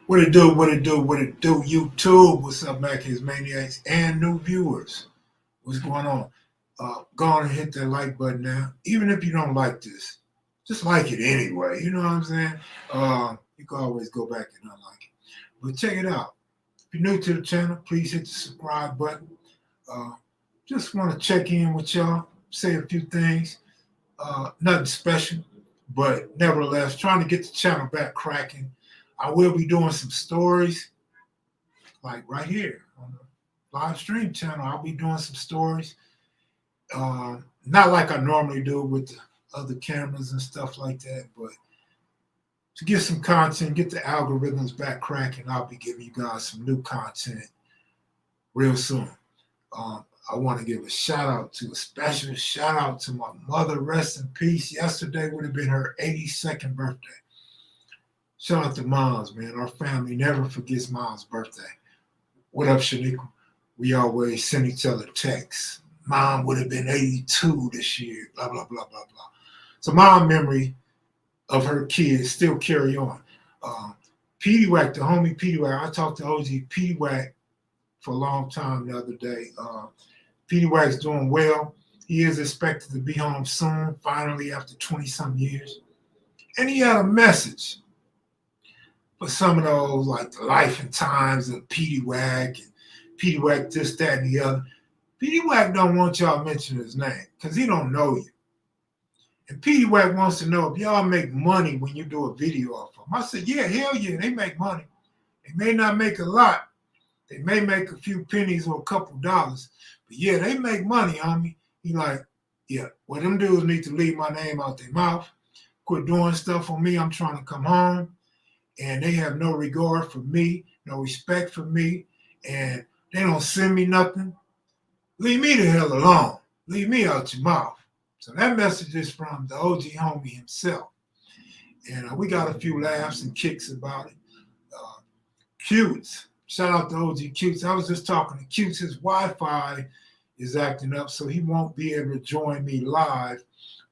What it do, what it do, what it do, YouTube? What's up, Mackies, Maniacs, and new viewers? What's going on? Go on and hit that like button now. Even if you don't like this, just like it anyway. You know what I'm saying? You can always go back and unlike it. But check it out. If you're new to the channel, please hit the subscribe button. Uh, just want to check in with y'all, say a few things. Nothing special, but nevertheless, trying to get the channel back cracking. I will be doing some stories, like right here on the live stream channel. I'll be doing some stories, not like I normally do with the other cameras and stuff like that, but to get some content, get the algorithms back cracking, I'll be giving you guys some new content real soon. I want to give a special shout out to my mother, rest in peace. Yesterday would have been her 82nd birthday. Shout out to Moms, man. Our family never forgets Mom's birthday. What up, Shaniqua? We always send each other texts. Mom would have been 82 this year, blah, blah, blah, blah, blah. So my memory of her kids still carry on. Petey Wack, the homie Petey Wack, I talked to OG Petey Wack for a long time the other day. Petey Wack's doing well. He is expected to be home soon, finally, after 20-some years. And he had a message for some of those, like the life and times of Petey Wack and Petey Wack this, that, and the other. Petey Wack don't want y'all to mention his name because he don't know you. And Petey Wack wants to know if y'all make money when you do a video off of him. I said, yeah, hell yeah, they make money. They may not make a lot. They may make a few pennies or a couple dollars. But yeah, they make money, homie. He like, yeah, well, them dudes need to leave my name out their mouth. Quit doing stuff on me. I'm trying to come home. And they have no regard for me, no respect for me, and they don't send me nothing. Leave me the hell alone. Leave me out your mouth. So that message is from the OG homie himself. And we got a few laughs and kicks about it. Cutes. Shout out to OG Cutes. I was just talking to Cutes. His Wi-Fi is acting up, so he won't be able to join me live.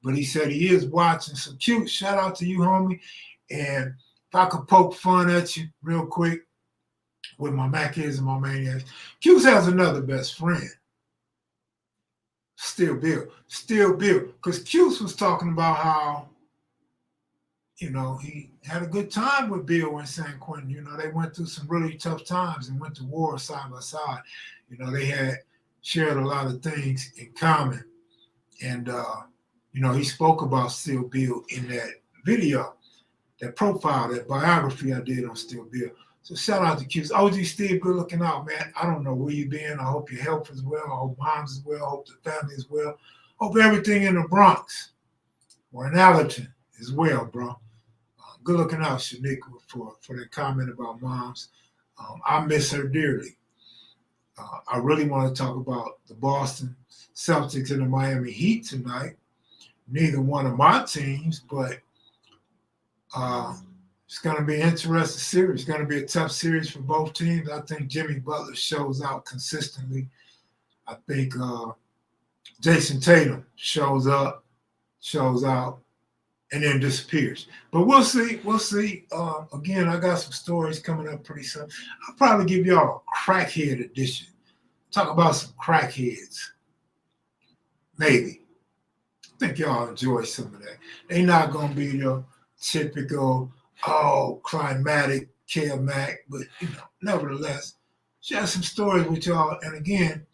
But he said he is watching. So Cutes, shout out to you, homie. And if I could poke fun at you real quick with my Mackies and my Maniacs, Cuse has another best friend. Still Bill. Because Cuse was talking about how, you know, he had a good time with Bill in San Quentin. You know, they went through some really tough times and went to war side by side. You know, they had shared a lot of things in common. And, you know, he spoke about Still Bill in that video. That profile, that biography I did on Still Bill. So shout out to Q's. OG Steve, good looking out, man. I don't know where you been. I hope your health is well. I hope mom's is well. I hope the family is well. Hope everything in the Bronx or in Allerton is well, bro. Good looking out, Shaniqua, for that comment about moms. I miss her dearly. I really want to talk about the Boston Celtics and the Miami Heat tonight. Neither one of my teams, but it's going to be an interesting series. It's going to be a tough series for both teams. I think Jimmy Butler shows out consistently. I think Jason Tatum shows up, shows out, and then disappears. But we'll see. We'll see. Again, I got some stories coming up pretty soon. I'll probably give y'all a crackhead edition. Talk about some crackheads. Maybe. I think y'all enjoy some of that. They not going to be the typical, climatic Kev Mac, but, you know, nevertheless, share some stories with y'all. And again,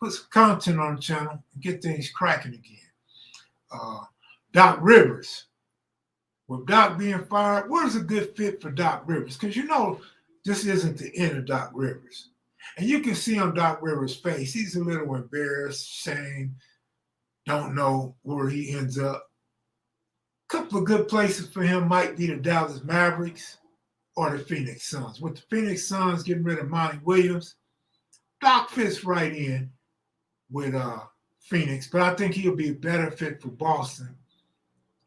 put some content on the channel and get things cracking again. Doc Rivers. With Doc being fired, what is a good fit for Doc Rivers? Because, you know, this isn't the end of Doc Rivers. And you can see on Doc Rivers' face, he's a little embarrassed, ashamed, don't know where he ends up. A couple of good places for him might be the Dallas Mavericks or the Phoenix Suns. With the Phoenix Suns getting rid of Monty Williams, Doc fits right in with Phoenix, but I think he'll be a better fit for Boston.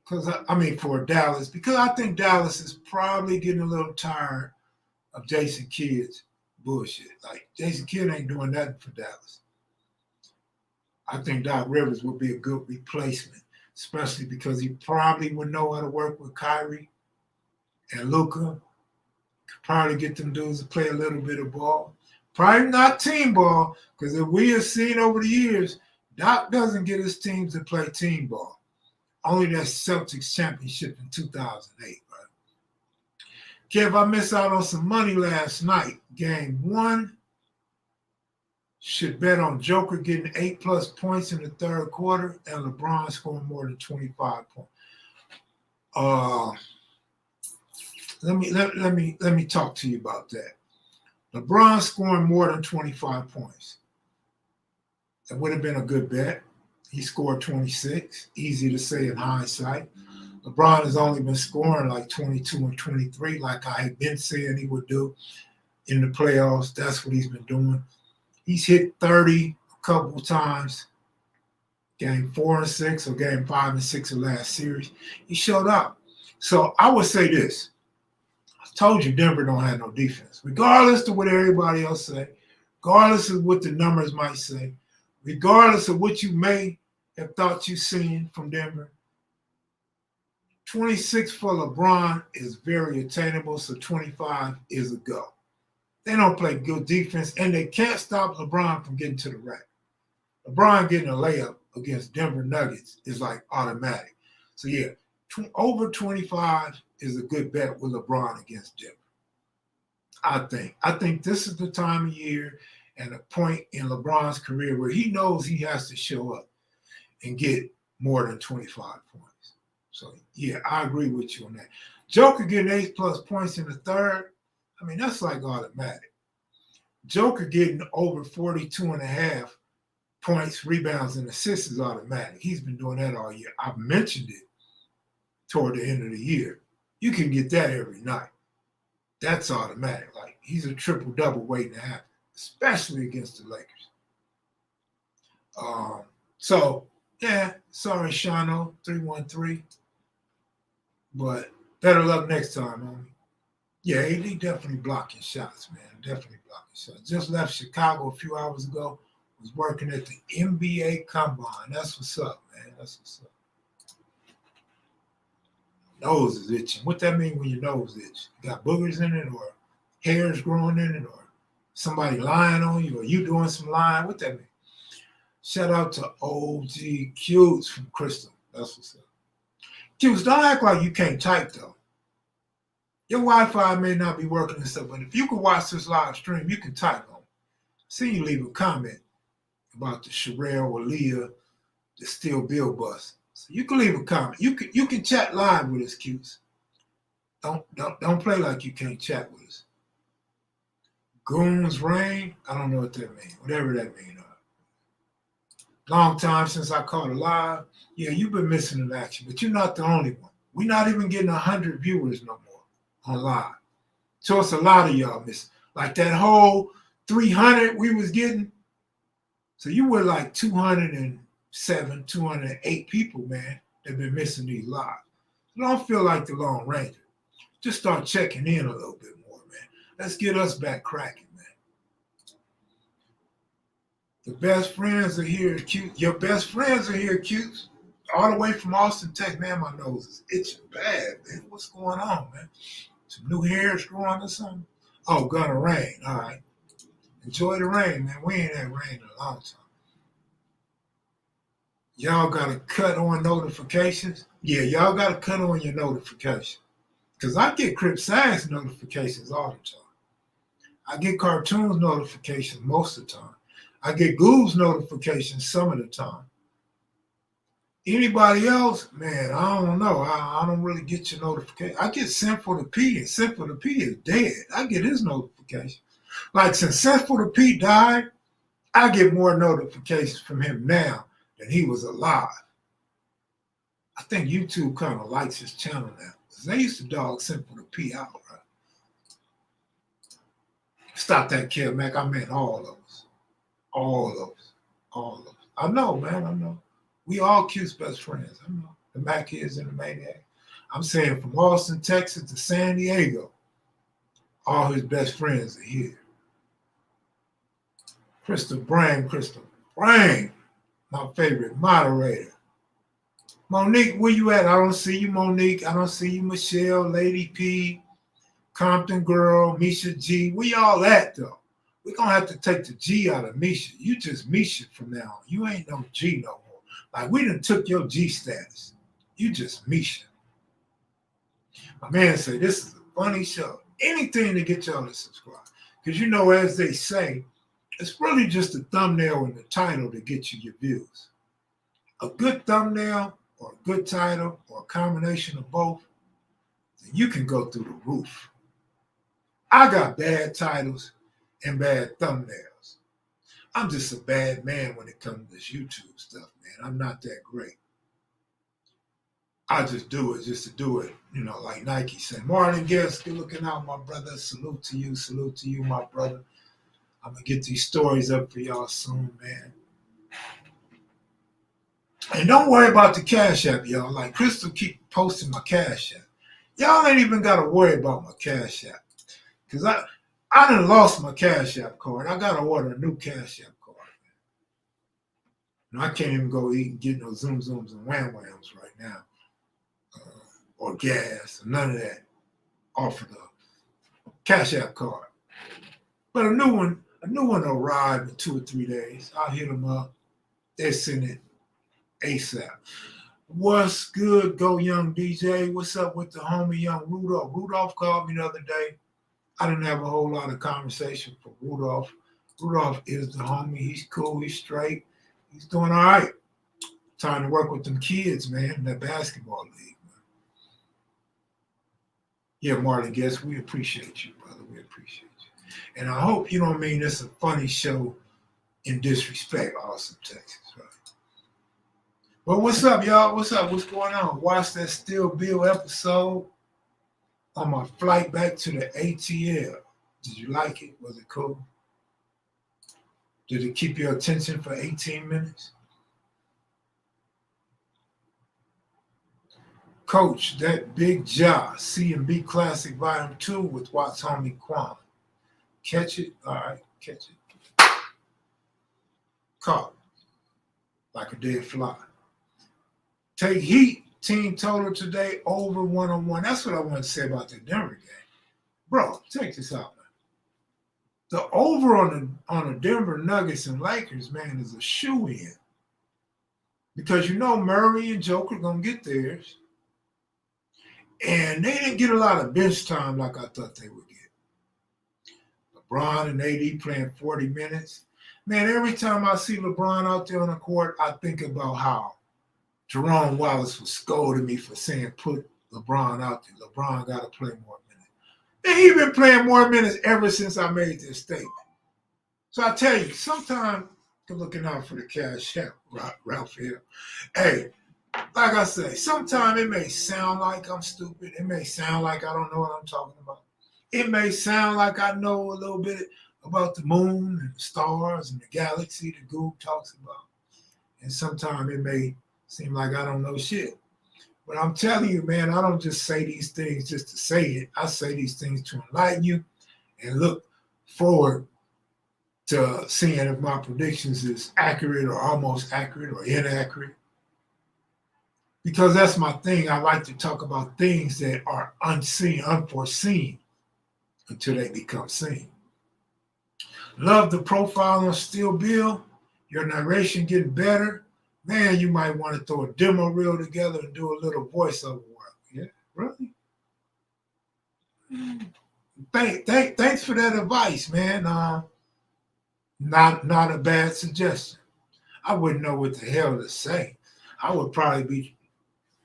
For Dallas, because I think Dallas is probably getting a little tired of Jason Kidd's bullshit. Like, Jason Kidd ain't doing nothing for Dallas. I think Doc Rivers would be a good replacement, especially because he probably would know how to work with Kyrie and Luka. Probably get them dudes to play a little bit of ball. Probably not team ball, because if we have seen over the years, Doc doesn't get his teams to play team ball. Only that Celtics championship in 2008, right? Kev, I missed out on some money last night. Game 1, should bet on Joker getting 8+ points in the third quarter and LeBron scoring more than 25 points. Let me talk to you about that. LeBron scoring more than 25 points. That would have been a good bet. He scored 26. Easy to say in hindsight. LeBron has only been scoring like 22 and 23, like I had been saying he would do in the playoffs. That's what he's been doing. He's hit 30 a couple times. Game 4 and 6 or game 5 and 6 of last series. He showed up. So I would say this. I told you Denver don't have no defense. Regardless of what everybody else say, regardless of what the numbers might say, regardless of what you may have thought you've seen from Denver, 26 for LeBron is very attainable, so 25 is a go. They don't play good defense, and they can't stop LeBron from getting to the rack. LeBron getting a layup against Denver Nuggets is like automatic. So, yeah, over 25 is a good bet with LeBron against Denver. I think this is the time of year and a point in LeBron's career where he knows he has to show up and get more than 25 points. So, yeah, I agree with you on that. Joker getting 8+ points in the third, I mean, that's like automatic. Joker getting over 42.5 points, rebounds, and assists is automatic. He's been doing that all year. I've mentioned it toward the end of the year. You can get that every night. That's automatic. Like, he's a triple-double waiting to happen, especially against the Lakers. So, yeah, sorry, Shano, 313. But better luck next time, homie. Yeah, AD definitely blocking shots, man. Definitely blocking shots. Just left Chicago a few hours ago. Was working at the NBA Combine. That's what's up, man. That's what's up. Nose is itching. What that mean when your nose itch? You got boogers in it, or hairs growing in it, or somebody lying on you, or you doing some lying? What that mean? Shout out to OG Cutes from Crystal. That's what's up. Cutes, don't act like you can't type, though. Your Wi-Fi may not be working and stuff, but if you can watch this live stream, you can type on it. See you leave a comment about the Sherelle or Leah, the Steel Bill bus. So you can leave a comment. You can chat live with us, Cutes. Don't play like you can't chat with us. Goons Rain, I don't know what that means. Whatever that means. Long time since I caught it live. Yeah, you've been missing in action, but you're not the only one. We're not even getting 100 viewers no more on live. So it's a lot of y'all missing. Like that whole 300 we was getting. So you were like 207, 208 people, man, that been missing these lives. So don't feel like the Lone Ranger. Just start checking in a little bit more, man. Let's get us back cracking, man. The best friends are here, Cute. Your best friends are here, Cute. All the way from Austin, Texas. Man, my nose is itching bad, man. What's going on, man? Some new hairs growing or something? Oh, gonna rain. All right. Enjoy the rain, man. We ain't had rain in a long time. Y'all got to cut on notifications? Yeah, y'all got to cut on your notifications. Because I get Crip Sags notifications all the time. I get cartoons notifications most of the time. I get Goobs notifications some of the time. Anybody else, man, I don't know. I don't really get your notification. I get Sinful to P, and Sinful to P is dead. I get his notification. Like, since Sinful to P died, I get more notifications from him now than he was alive. I think YouTube kind of likes his channel now. Because they used to dog Sinful to P out, right? Stop that, Kev Mac. I meant all of us. All of us. All of us. I know, man. I know. We all Q's best friends. I know. The Mac is and the Maniac. I'm saying from Austin, Texas to San Diego, all his best friends are here. Crystal Brang, my favorite moderator. Monique, where you at? I don't see you, Monique. I don't see you, Michelle, Lady P, Compton Girl, Misha G. We all at, though. We're going to have to take the G out of Misha. You just Misha from now on. You ain't no G no more. Like, we done took your G status. You just Misha. My man said, this is a funny show. Anything to get y'all to subscribe. Because, you know, as they say, it's really just a thumbnail and the title to get you your views. A good thumbnail or a good title or a combination of both, then you can go through the roof. I got bad titles and bad thumbnails. I'm just a bad man when it comes to this YouTube stuff, man. I'm not that great. I just do it just to do it. You know, like Nike said, Marlon Guest, good looking out, my brother. Salute to you, my brother. I'm going to get these stories up for y'all soon, man. And don't worry about the Cash App, y'all. Like Crystal keep posting my Cash App. Y'all ain't even got to worry about my Cash App. Because I done lost my Cash App card. I got to order a new Cash App card. I can't even go eat and get no Zoom Zooms and Wham Whams right now. Or gas, or none of that. Off of the Cash App card. But a new one will arrive in 2 or 3 days. I'll hit them up. They're sending it ASAP. What's good, Go Young DJ? What's up with the homie Young Rudolph? Rudolph called me the other day. I didn't have a whole lot of conversation for Rudolph. Rudolph is the homie. He's cool. He's straight. He's doing all right. Trying to work with them kids, man, in that basketball league. Man. Yeah, Marlon Guest, we appreciate you, brother. We appreciate you. And I hope you don't mean it's a funny show in disrespect, Austin, Texas, right? Well, what's up, y'all? What's up? What's going on? Watch that Still Bill episode on my flight back to the ATL. Did you like it? Was it cool? Did it keep your attention for 18 minutes? Coach, that Big Ja, C&B Classic Volume 2 with Watts Homie Quan. Catch it? All right, catch it. Caught like a dead fly. Take heat, team total today, over 101. That's what I want to say about the Denver game. Bro, check this out, man. The over on the Denver Nuggets and Lakers, man, is a shoe-in. Because you know Murray and Joker are going to get theirs. And they didn't get a lot of bench time like I thought they would get. LeBron and AD playing 40 minutes. Man, every time I see LeBron out there on the court, I think about how Jerome Wallace was scolding me for saying put LeBron out there. LeBron got to play more minutes. And he's been playing more minutes ever since I made this statement. So I tell you, sometimes you're looking out for the Cash App, Ralph Hill. Hey, like I say, sometimes it may sound like I'm stupid. It may sound like I don't know what I'm talking about. It may sound like I know a little bit about the moon and the stars and the galaxy that Google talks about. And sometimes it may seem like I don't know shit. But I'm telling you, man, I don't just say these things just to say it. I say these things to enlighten you and look forward to seeing if my predictions is accurate or almost accurate or inaccurate. Because that's my thing. I like to talk about things that are unseen, unforeseen, until they become seen. Love the profile on Still Bill. Your narration getting better. Man, you might want to throw a demo reel together and do a little voiceover work. Yeah, really? Thanks for that advice, man. Not a bad suggestion. I wouldn't know what the hell to say. I would probably be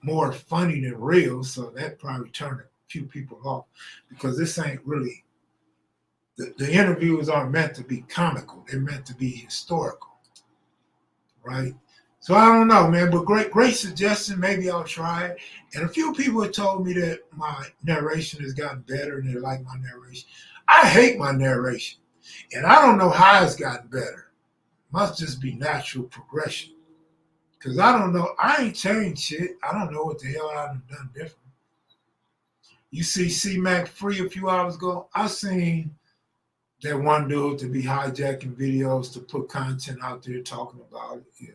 more funny than real, so that probably turned a few people off because this ain't really, the interviews aren't meant to be comical. They're meant to be historical, right? So I don't know, man, but great suggestion. Maybe I'll try it. And a few people have told me that my narration has gotten better and they like my narration. I hate my narration, and I don't know how it's gotten better. Must just be natural progression. Because I don't know. I ain't changed shit. I don't know what the hell I've done different. You see C-Mac Free a few hours ago. I seen that one dude to be hijacking videos to put content out there talking about it. Yeah.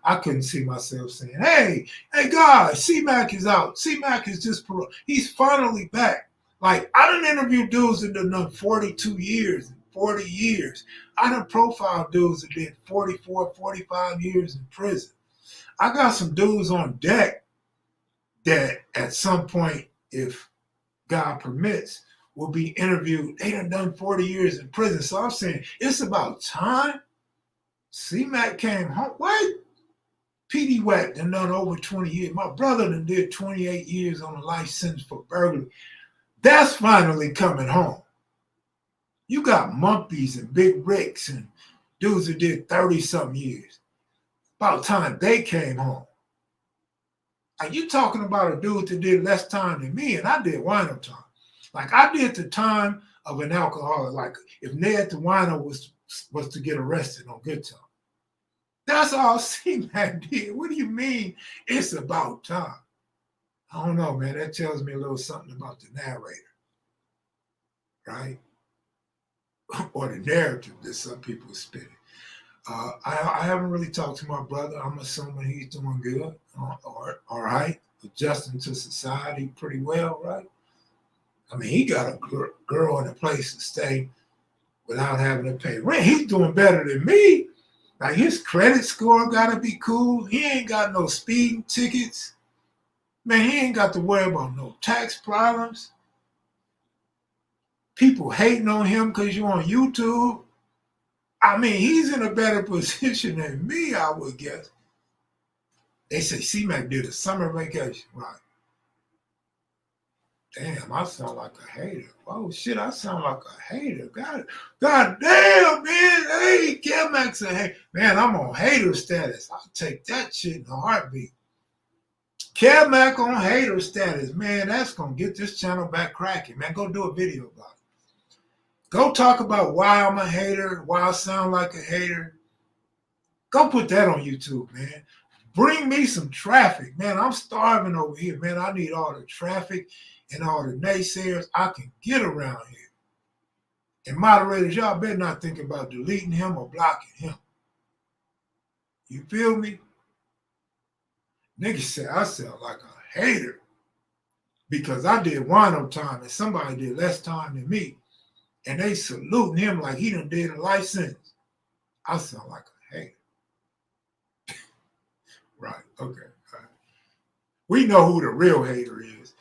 I couldn't see myself saying, hey guys, C-Mac is out. C-Mac is just, he's finally back. Like, I done interviewed dudes that done 42 years, 40 years. I done profiled dudes that did 44, 45 years in prison. I got some dudes on deck that at some point, if God permits, will be interviewed. They done 40 years in prison. So I'm saying it's about time. C-Mac came home. What? P.D. Wack done over 20 years. My brother done did 28 years on a life sentence for burglary. That's finally coming home. You got Mumpies and Big Ricks and dudes that did 30-something years. About time they came home. Are you talking about a dude that did less time than me, and I did wino time. Like, I did the time of an alcoholic. Like, if Ned the wino was to get arrested on good time. That's all C-Mac did. What do you mean it's about time? I don't know, man. That tells me a little something about the narrator, right? Or the narrative that some people are spitting. I haven't really talked to my brother. I'm assuming he's doing good, or all right, adjusting to society pretty well, right? I mean, he got a girl and a place to stay without having to pay rent. He's doing better than me. Like, his credit score got to be cool. He ain't got no speeding tickets. Man, he ain't got to worry about no tax problems. People hating on him because you're on YouTube. I mean, he's in a better position than me, I would guess. They say C-Mac did a summer vacation, right? Damn, I sound like a hater. Oh shit, I sound like a hater. God damn, man. Hey, Kevmac's a hater. Man, I'm on hater status. I'll take that shit in a heartbeat. Kevmac on hater status. Man, that's gonna get this channel back cracking. Man, go do a video about it. Go talk about why I'm a hater, why I sound like a hater. Go put that on YouTube, man. Bring me some traffic. Man, I'm starving over here, man. I need all the traffic and all the naysayers I can get around here. And moderators, y'all better not think about deleting him or blocking him. You feel me? Niggas say I sound like a hater because I did wino time and somebody did less time than me. And they saluting him like he done did a life sentence. I sound like a hater. Right, okay. Right. We know who the real hater is.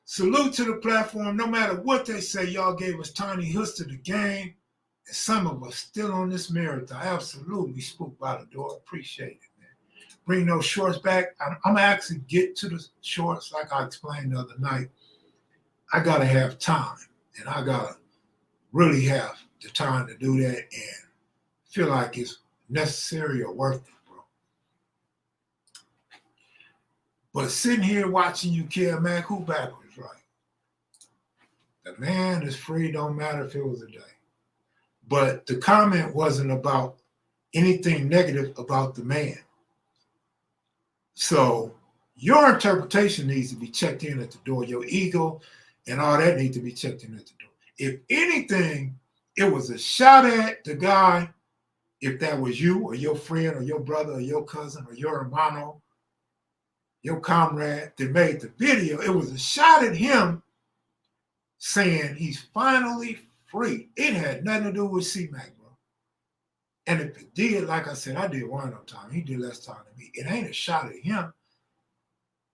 Salute to the platform. No matter what they say, y'all gave us tiny hits to the game. And some of us still on this marathon. Absolutely spooked by the door. Appreciate it, man. Bring those shorts back. I'm going to actually get to the shorts like I explained the other night. I got to have time. And I got to really have the time to do that and feel like it's necessary or worth it, bro. But sitting here watching you, Kevmac, who backwards, right? The man is free, don't matter if it was a day. But the comment wasn't about anything negative about the man. So your interpretation needs to be checked in at the door. Your ego and all that needs to be checked in at the door. If anything, it was a shot at the guy, if that was you or your friend or your brother or your cousin or your hermano, your comrade that made the video, it was a shot at him saying he's finally free. It had nothing to do with C-Mac, bro. And if it did, like I said, I did wino time. He did less time than me. It ain't a shot at him.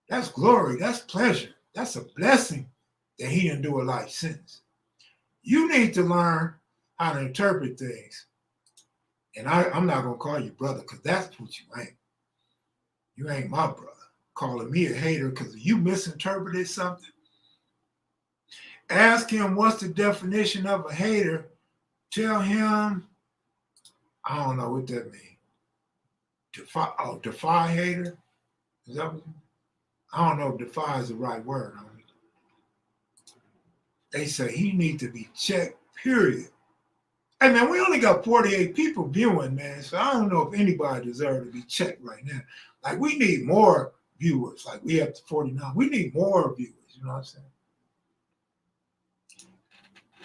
That's glory. That's pleasure. That's a blessing that he didn't do a life sentence. You need to learn how to interpret things. And I'm not going to call you brother because that's what you ain't. You ain't my brother. Calling me a hater because you misinterpreted something. Ask him what's the definition of a hater. Tell him, I don't know what that means. Defy hater? Is that what? I don't know if defy is the right word. They say he needs to be checked, period. Hey, man, we only got 48 people viewing, man, so I don't know if anybody deserves to be checked right now. Like, we need more viewers. Like, we have to 49. We need more viewers, you know what I'm saying?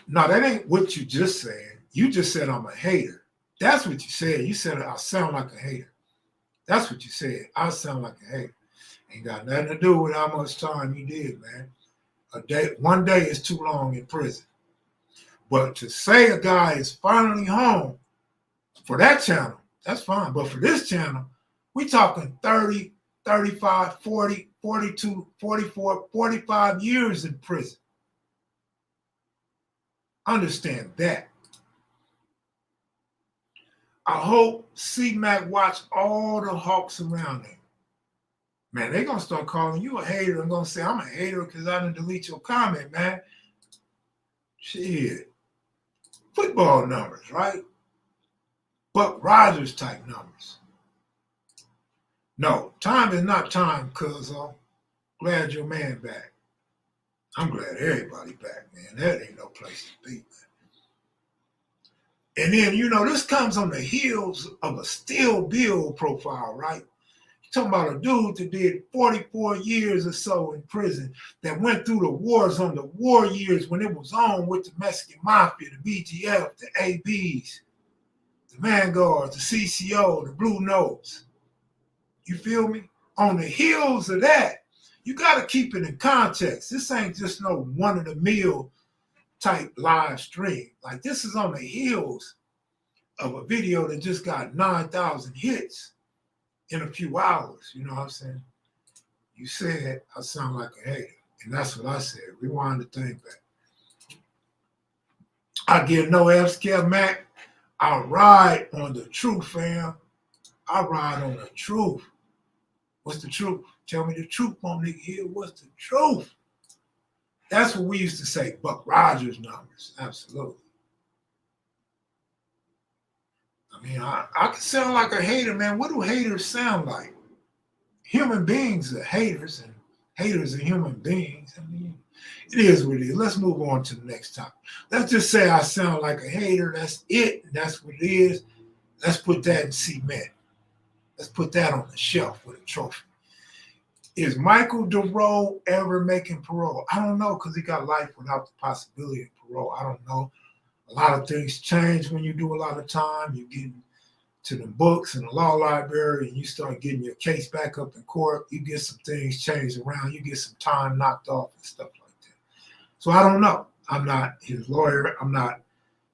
No, that ain't what you just said. You just said I'm a hater. That's what you said. You said I sound like a hater. That's what you said. I sound like a hater. Ain't got nothing to do with how much time you did, man. One day is too long in prison. But to say a guy is finally home for that channel, that's fine. But for this channel, we talking 30, 35, 40, 42, 44, 45 years in prison. Understand that. I hope C-Mac watch all the hawks around him. Man, they're going to start calling you a hater and going to say, I'm a hater because I didn't delete your comment, man. Shit. Football numbers, right? Buck Rogers type numbers. No, time is not time, cuz glad your man back. I'm glad everybody back, man. That ain't no place to be, man. And then, this comes on the heels of a Still Bill profile, right? You're talking about a dude that did 44 years or so in prison, that went through the war zone, the war years when it was on with the Mexican Mafia, the BGF, the ABs, the Vanguards, the CCO, the Blue Notes. You feel me? On the heels of that, you got to keep it in context. This ain't just no one-of-the-mill type live stream. Like, this is on the heels of a video that just got 9,000 hits in a few hours. You know what I'm saying? You said I sound like a hater, and that's what I said. Rewind the thing back. I get no F's, Kev Mac. I ride on the truth, fam. I ride on the truth. What's the truth? Tell me the truth, my nigga here. What's the truth? That's what we used to say, Buck Rogers numbers. Absolutely. I mean, I can sound like a hater, man. What do haters sound like? Human beings are haters, and haters are human beings. I mean, it is what it is. Let's move on to the next topic. Let's just say I sound like a hater. That's it. That's what it is. Let's put that in cement. Let's put that on the shelf with a trophy. Is Michael DeRoe ever making parole? I don't know, because he got life without the possibility of parole. I don't know. A lot of things change when you do a lot of time. You get to the books and the law library and you start getting your case back up in court. You get some things changed around. You get some time knocked off and stuff like that. So I don't know. I'm not his lawyer. I'm not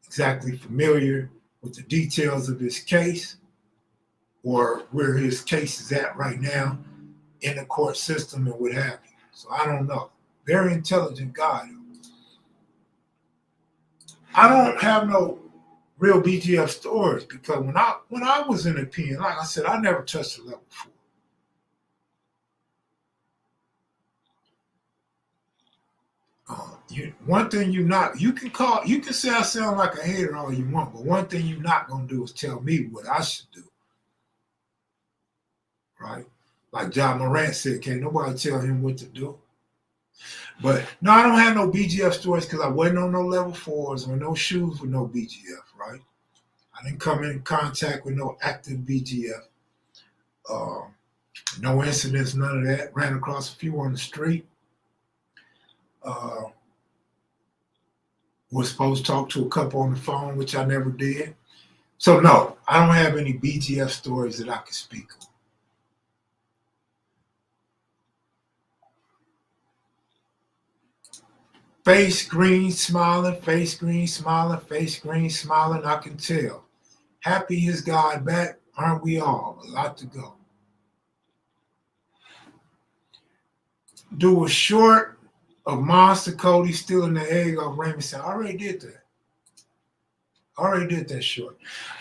exactly familiar with the details of his case or where his case is at right now in the court system and what have you. So I don't know. Very intelligent guy. I don't have no real BGF stories because when I was in the pen, like I said, I never touched a level 4. One thing you can say I sound like a hater all you want, but one thing you're not gonna do is tell me what I should do. Right? Like John Morant said, can't nobody tell him what to do. But no, I don't have no BGF stories because I wasn't on no level 4s or no shoes with no BGF, right? I didn't come in contact with no active BGF. No incidents, none of that. Ran across a few on the street. Was supposed to talk to a couple on the phone, which I never did. So no, I don't have any BGF stories that I can speak of. Face green, smiling, face green, smiling, face green, smiling, I can tell. Happy his God back, aren't we all? A lot to go. Do a short of Monster Cody stealing the egg off Raymond said, I already did that short.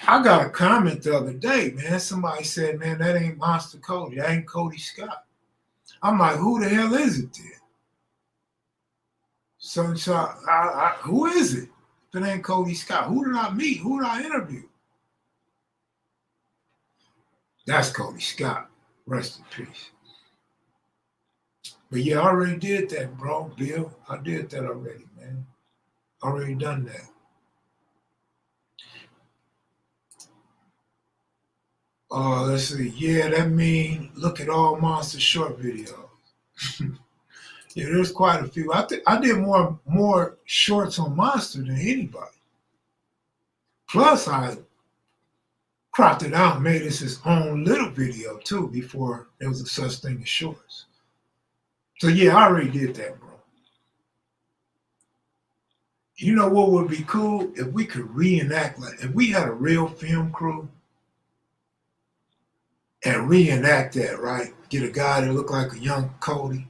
I got a comment the other day, man. Somebody said, man, that ain't Monster Cody. That ain't Cody Scott. I'm like, who the hell is it then? Sunshine, who is it? If it ain't Cody Scott, who did I meet? Who did I interview? That's Cody Scott. Rest in peace. But yeah, I already did that, bro, Bill. I did that already, man. Already done that. Let's see. Yeah, that mean look at all Monster short videos. Yeah, there's quite a few. I did more shorts on Monster than anybody. Plus, I cropped it out and made this his own little video too before there was a such thing as shorts. So yeah, I already did that, bro. You know what would be cool? If we could reenact, like if we had a real film crew and reenact that, right? Get a guy that looked like a young Cody,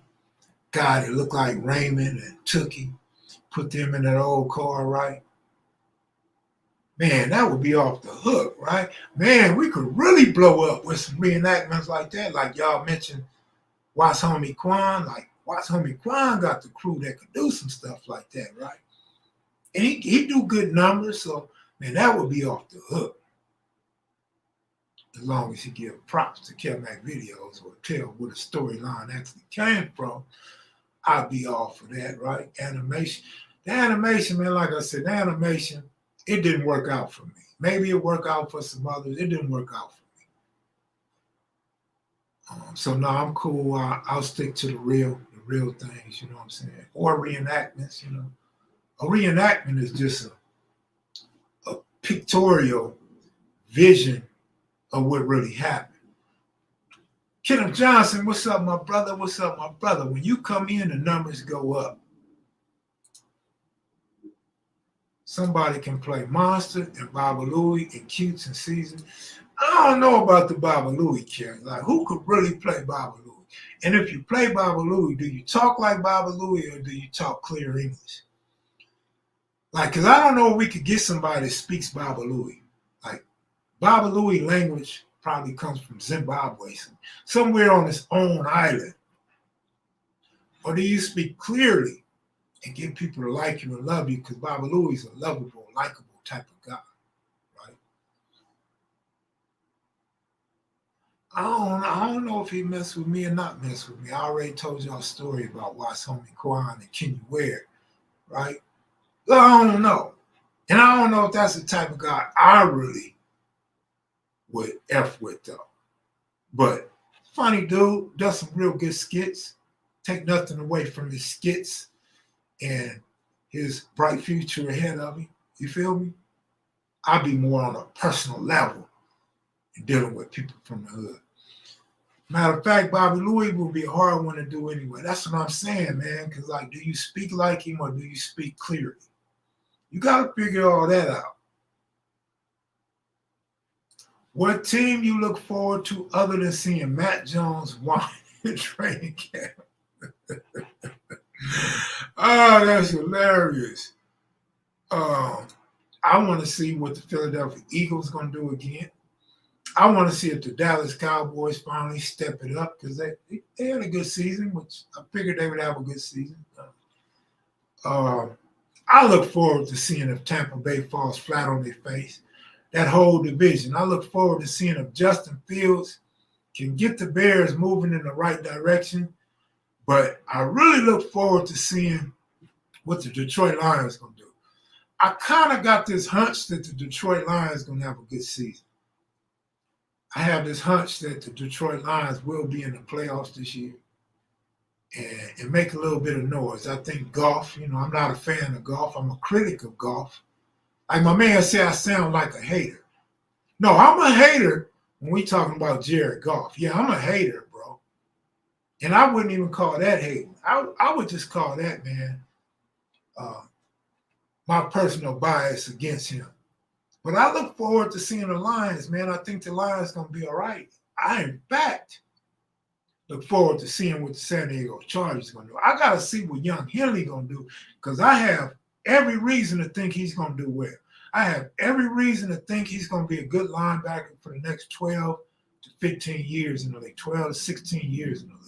guy that looked like Raymond and Tookie, put them in that old car, right? Man, that would be off the hook, right? Man, we could really blow up with some reenactments like that. Like y'all mentioned, Watch Homie Quan. Like Watch Homie Quan got the crew that could do some stuff like that, right? And he do good numbers, so man, that would be off the hook. As long as he give props to kevmacvideos or tell where the storyline actually came from, I'd be all for that, right? Animation. The animation, man, like I said, the animation, it didn't work out for me. Maybe it worked out for some others. It didn't work out for me. So no, I'm cool. I'll stick to the real things, you know what I'm saying? Or reenactments, you know. A reenactment is just a pictorial vision of what really happened. Kenneth Johnson, what's up, my brother? What's up, my brother? When you come in, the numbers go up. Somebody can play Monster and Baba Louie and Cutes and Season. I don't know about the Baba Louie character. Like, who could really play Baba Louie? And if you play Baba Louie, do you talk like Baba Louie or do you talk clear English? Like, because I don't know if we could get somebody that speaks Baba Louie. Like, Baba Louie language probably comes from Zimbabwe, somewhere on its own island. Or do you speak clearly and get people to like you and love you? Because Baba Louie is a lovable, likable type of guy, right? I don't know if he messed with me or not messed with me. I already told y'all a story about Watch Homie Quan and Kenny Ware, right? But I don't know. And I don't know if that's the type of guy I really would F with, though. But funny dude, does some real good skits. Take nothing away from his skits and his bright future ahead of him. You feel me? I'd be more on a personal level and dealing with people from the hood. Matter of fact, Bobby Louie will be a hard one to do anyway. That's what I'm saying, man. Because, like, do you speak like him or do you speak clearly? You got to figure all that out. What team you look forward to other than seeing Matt Jones whine in training camp? Oh, that's hilarious. I want to see what the Philadelphia Eagles going to do again. I want to see if the Dallas Cowboys finally step it up because they had a good season, which I figured they would have a good season. I look forward to seeing if Tampa Bay falls flat on their face. That whole division. I look forward to seeing if Justin Fields can get the Bears moving in the right direction. But I really look forward to seeing what the Detroit Lions going to do. I kind of got this hunch that the Detroit Lions going to have a good season. I have this hunch that the Detroit Lions will be in the playoffs this year and make a little bit of noise. I think golf, I'm not a fan of golf. I'm a critic of golf. Like my man said, I sound like a hater. No, I'm a hater when we talking about Jared Goff. Yeah, I'm a hater, bro. And I wouldn't even call that hating. I would just call that, man, my personal bias against him. But I look forward to seeing the Lions, man. I think the Lions going to be all right. I, in fact, look forward to seeing what the San Diego Chargers going to do. I got to see what young Henley going to do because I have every reason to think he's going to do well. I have every reason to think he's going to be a good linebacker for the next 12 to 15 years in the league, 12 to 16 years in the league.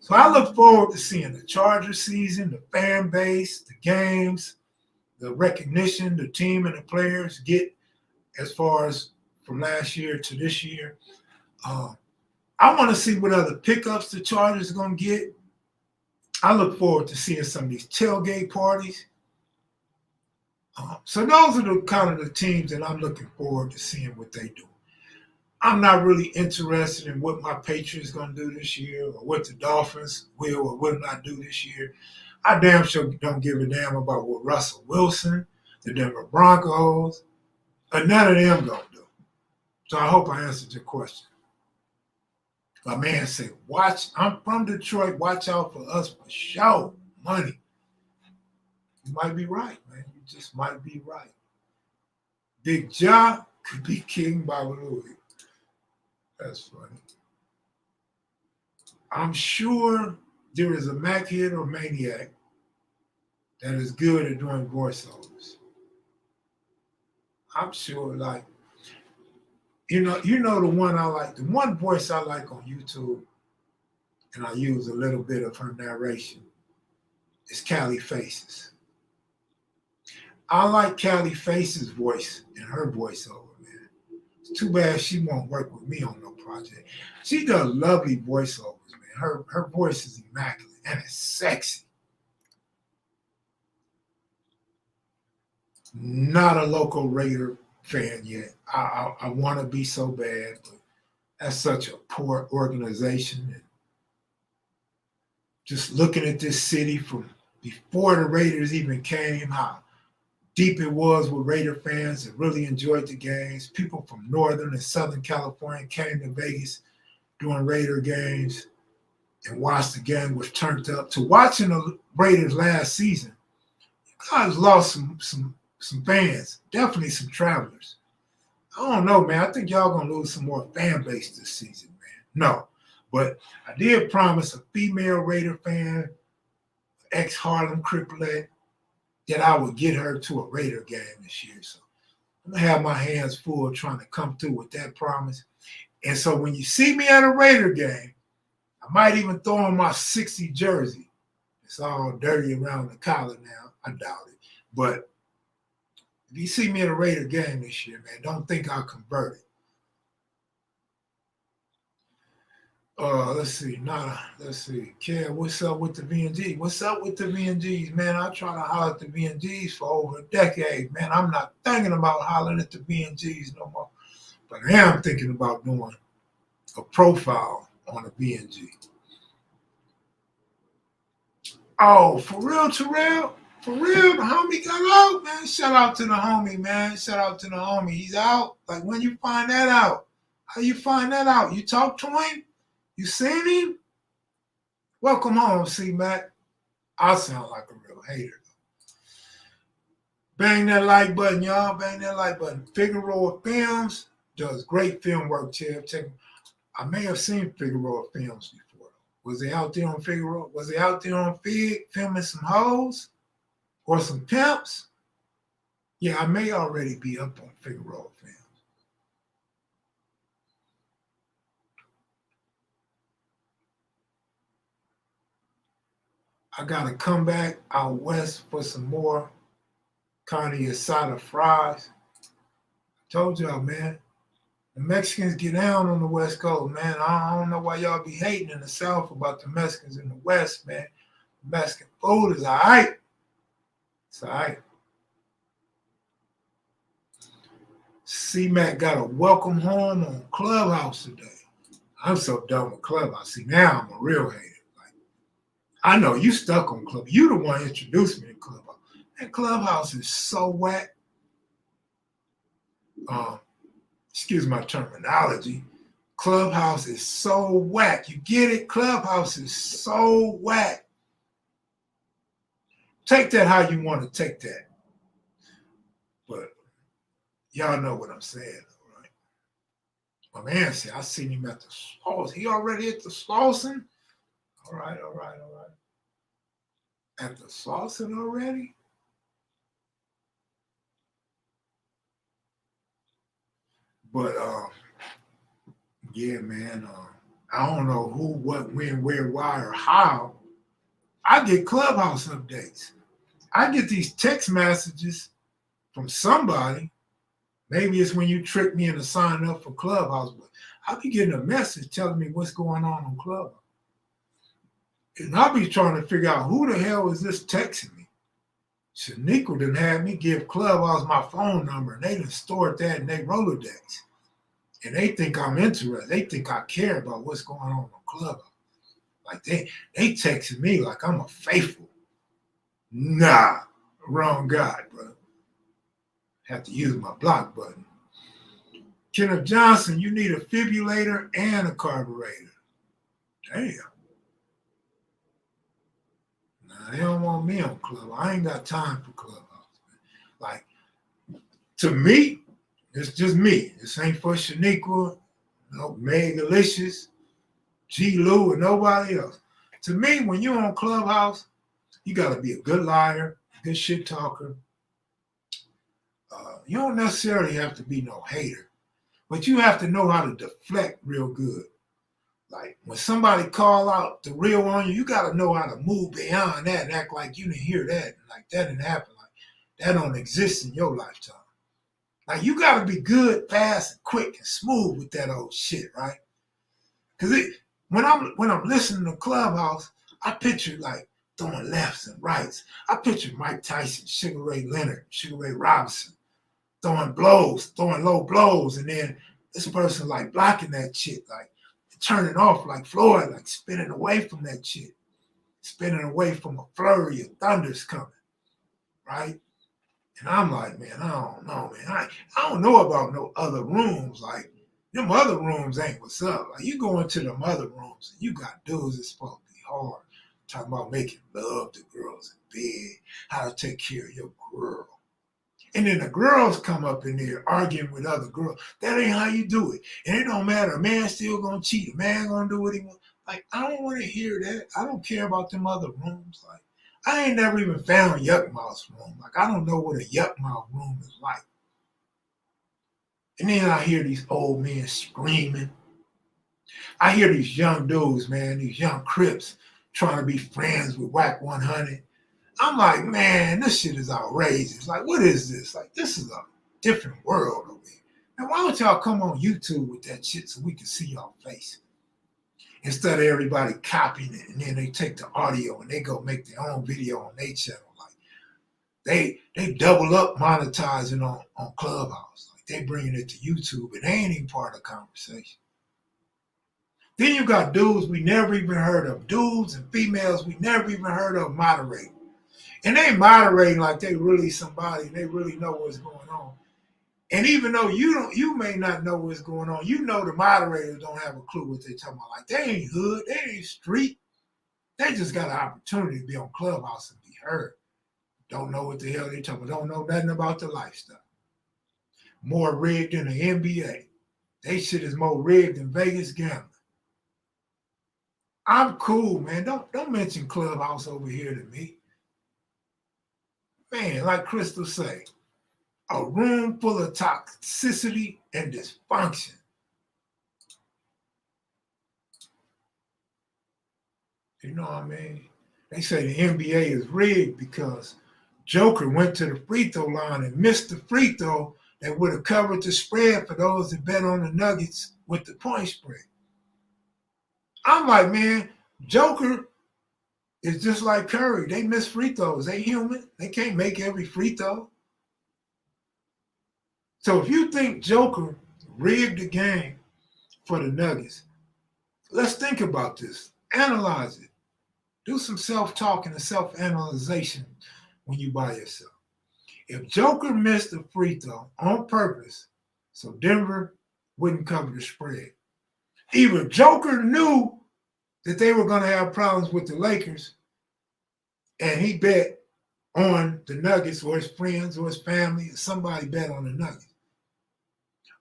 So I look forward to seeing the Chargers season, the fan base, the games, the recognition the team and the players get as far as from last year to this year. I want to see what other pickups the Chargers are going to get. I look forward to seeing some of these tailgate parties. So those are the kind of the teams that I'm looking forward to seeing what they do. I'm not really interested in what my Patriots going to do this year or what the Dolphins will or will not do this year. I damn sure don't give a damn about what Russell Wilson, the Denver Broncos, or none of them going to do. So I hope I answered your question. My man said, I'm from Detroit. Watch out for us for show money. You might be right, man. You just might be right. Big Ja could be King Baba Louie. That's funny. I'm sure there is a Mac head or maniac that is good at doing voiceovers. I'm sure, like, you know the one I like, the one voice I like on YouTube, and I use a little bit of her narration, is Callie Faces. I like Callie Faces' voice and her voiceover, man. It's too bad she won't work with me on no project. She does lovely voiceovers, man. Her voice is immaculate and it's sexy. Not a local Raider fan yet. I want to be so bad, but that's such a poor organization. And just looking at this city from before the Raiders even came, how deep it was with Raider fans that really enjoyed the games. People from Northern and Southern California came to Vegas during Raider games and watched the game, was turned up. To watching the Raiders last season, you guys lost some fans, definitely some travelers. I don't know, man. I think y'all gonna lose some more fan base this season, man. No, but I did promise a female Raider fan, ex-Harlem Cripplet, that I would get her to a Raider game this year. So I'm gonna have my hands full trying to come through with that promise. And so when you see me at a Raider game, I might even throw on my 60 jersey. It's all dirty around the collar now. I doubt it. But if you see me at a Raider game this year, man, don't think I'll convert it. Let's see. Let's see. Kev, what's up with the VNG? What's up with the VNGs, man? I try to holler at the VNGs for over a decade, man. I'm not thinking about hollering at the VNGs no more. But I am thinking about doing a profile on a VNG. Oh, for real, Terrell? For real, the homie got out, man. Shout out to the homie, man. Shout out to the homie. He's out. Like, when you find that out? How you find that out? You talk to him? You seen him? Welcome home, C-Mac. I sound like a real hater. Bang that like button, y'all. Bang that like button. Figueroa Films does great film work, Chev. I may have seen Figueroa Films before. Was they out there on Figueroa? Was they out there on Fig filming some hoes? Or some pimps? Yeah, I may already be up on Figueroa Films. I gotta come back out west for some more carne asada fries. Told y'all, man. The Mexicans get down on the West Coast, man. I don't know why y'all be hating in the South about the Mexicans in the West, man. Mexican food is all right. It's all right. C-Mac got a welcome home on Clubhouse today. I'm so done with Clubhouse. See, now I'm a real hater. Like, I know you stuck on Clubhouse. You the one introduced me to Clubhouse. That Clubhouse is so whack. Excuse my terminology. Clubhouse is so whack. You get it? Clubhouse is so whack. Take that how you want to take that. But y'all know what I'm saying, right? My man said, I seen him at the Slauson. He already at the Slauson? All right. At the Slauson already? But, yeah, man, I don't know who, what, when, where, why, or how. I get Clubhouse updates. I get these text messages from somebody. Maybe it's when you trick me into signing up for Clubhouse, but I'll be getting a message telling me what's going on Clubhouse. And I'll be trying to figure out who the hell is this texting me. Shaniqua done had me give Clubhouse my phone number, and they done stored that in their Rolodex. And they think I'm interested. They think I care about what's going on Clubhouse. Like they texting me like I'm a faithful. Nah, wrong guy, bro. Have to use my block button. Kenneth Johnson, you need a fibrillator and a carburetor. Damn. Nah, Now, they don't want me on Clubhouse. I ain't got time for Clubhouse, man. Like, to me, it's just me. This ain't for Shaniqua, no Meg Alicious, G. Lou, or nobody else. To me, when you're on Clubhouse, you got to be a good liar, a good shit talker. You don't necessarily have to be no hater, but you have to know how to deflect real good. Like when somebody call out the real on you, you got to know how to move beyond that and act like you didn't hear that, like that didn't happen, like that don't exist in your lifetime. Like you got to be good, fast, and quick and smooth with that old shit, right? Because when I'm listening to Clubhouse, I picture like throwing lefts and rights. I picture Mike Tyson, Sugar Ray Leonard, Sugar Ray Robinson, throwing blows, throwing low blows, and then this person like blocking that shit, like turning off like Floyd, like spinning away from that shit, spinning away from a flurry of thunders coming, right? And I'm like, man, I don't know, man. I don't know about no other rooms. Like, them other rooms ain't what's up. Like, you go into them other rooms and you got dudes that's supposed to be hard, talking about making love to girls in bed, how to take care of your girl. And then the girls come up in there arguing with other girls. That ain't how you do it. And it don't matter. A man still gonna cheat. A man gonna do what he wants. Like, I don't want to hear that. I don't care about them other rooms. Like, I ain't never even found Yuck Mouth's room. Like, I don't know what a Yuck Mouth room is like. And then I hear these old men screaming. I hear these young dudes, man, these young Crips trying to be friends with Whack 100. I'm like, man, this shit is outrageous. Like, what is this? Like, this is a different world over here. Now, why don't y'all come on YouTube with that shit so we can see y'all face? Instead of everybody copying it, and then they take the audio and they go make their own video on their channel. Like, they double up monetizing on Clubhouse. Like, they bringing it to YouTube, and they ain't even part of the conversation. Then you got dudes we never even heard of, dudes and females we never even heard of moderating. And they moderating like they really somebody, they really know what's going on. And even though you may not know what's going on, you know the moderators don't have a clue what they're talking about. Like, they ain't hood, they ain't street. They just got an opportunity to be on Clubhouse and be heard. Don't know what the hell they talking about. Don't know nothing about the lifestyle. More rigged than the NBA. They shit is more rigged than Vegas gambling. I'm cool, man. Don't mention Clubhouse over here to me. Man, like Crystal say, a room full of toxicity and dysfunction. You know what I mean? They say the NBA is rigged because Joker went to the free throw line and missed the free throw that would have covered the spread for those that bet on the Nuggets with the point spread. I'm like, man, Joker is just like Curry. They miss free throws. They human. They can't make every free throw. So if you think Joker rigged the game for the Nuggets, let's think about this. Analyze it. Do some self-talking and self-analyzation when you by yourself. If Joker missed the free throw on purpose so Denver wouldn't cover the spread, either Joker knew that they were going to have problems with the Lakers and he bet on the Nuggets, or his friends or his family, or somebody bet on the Nuggets.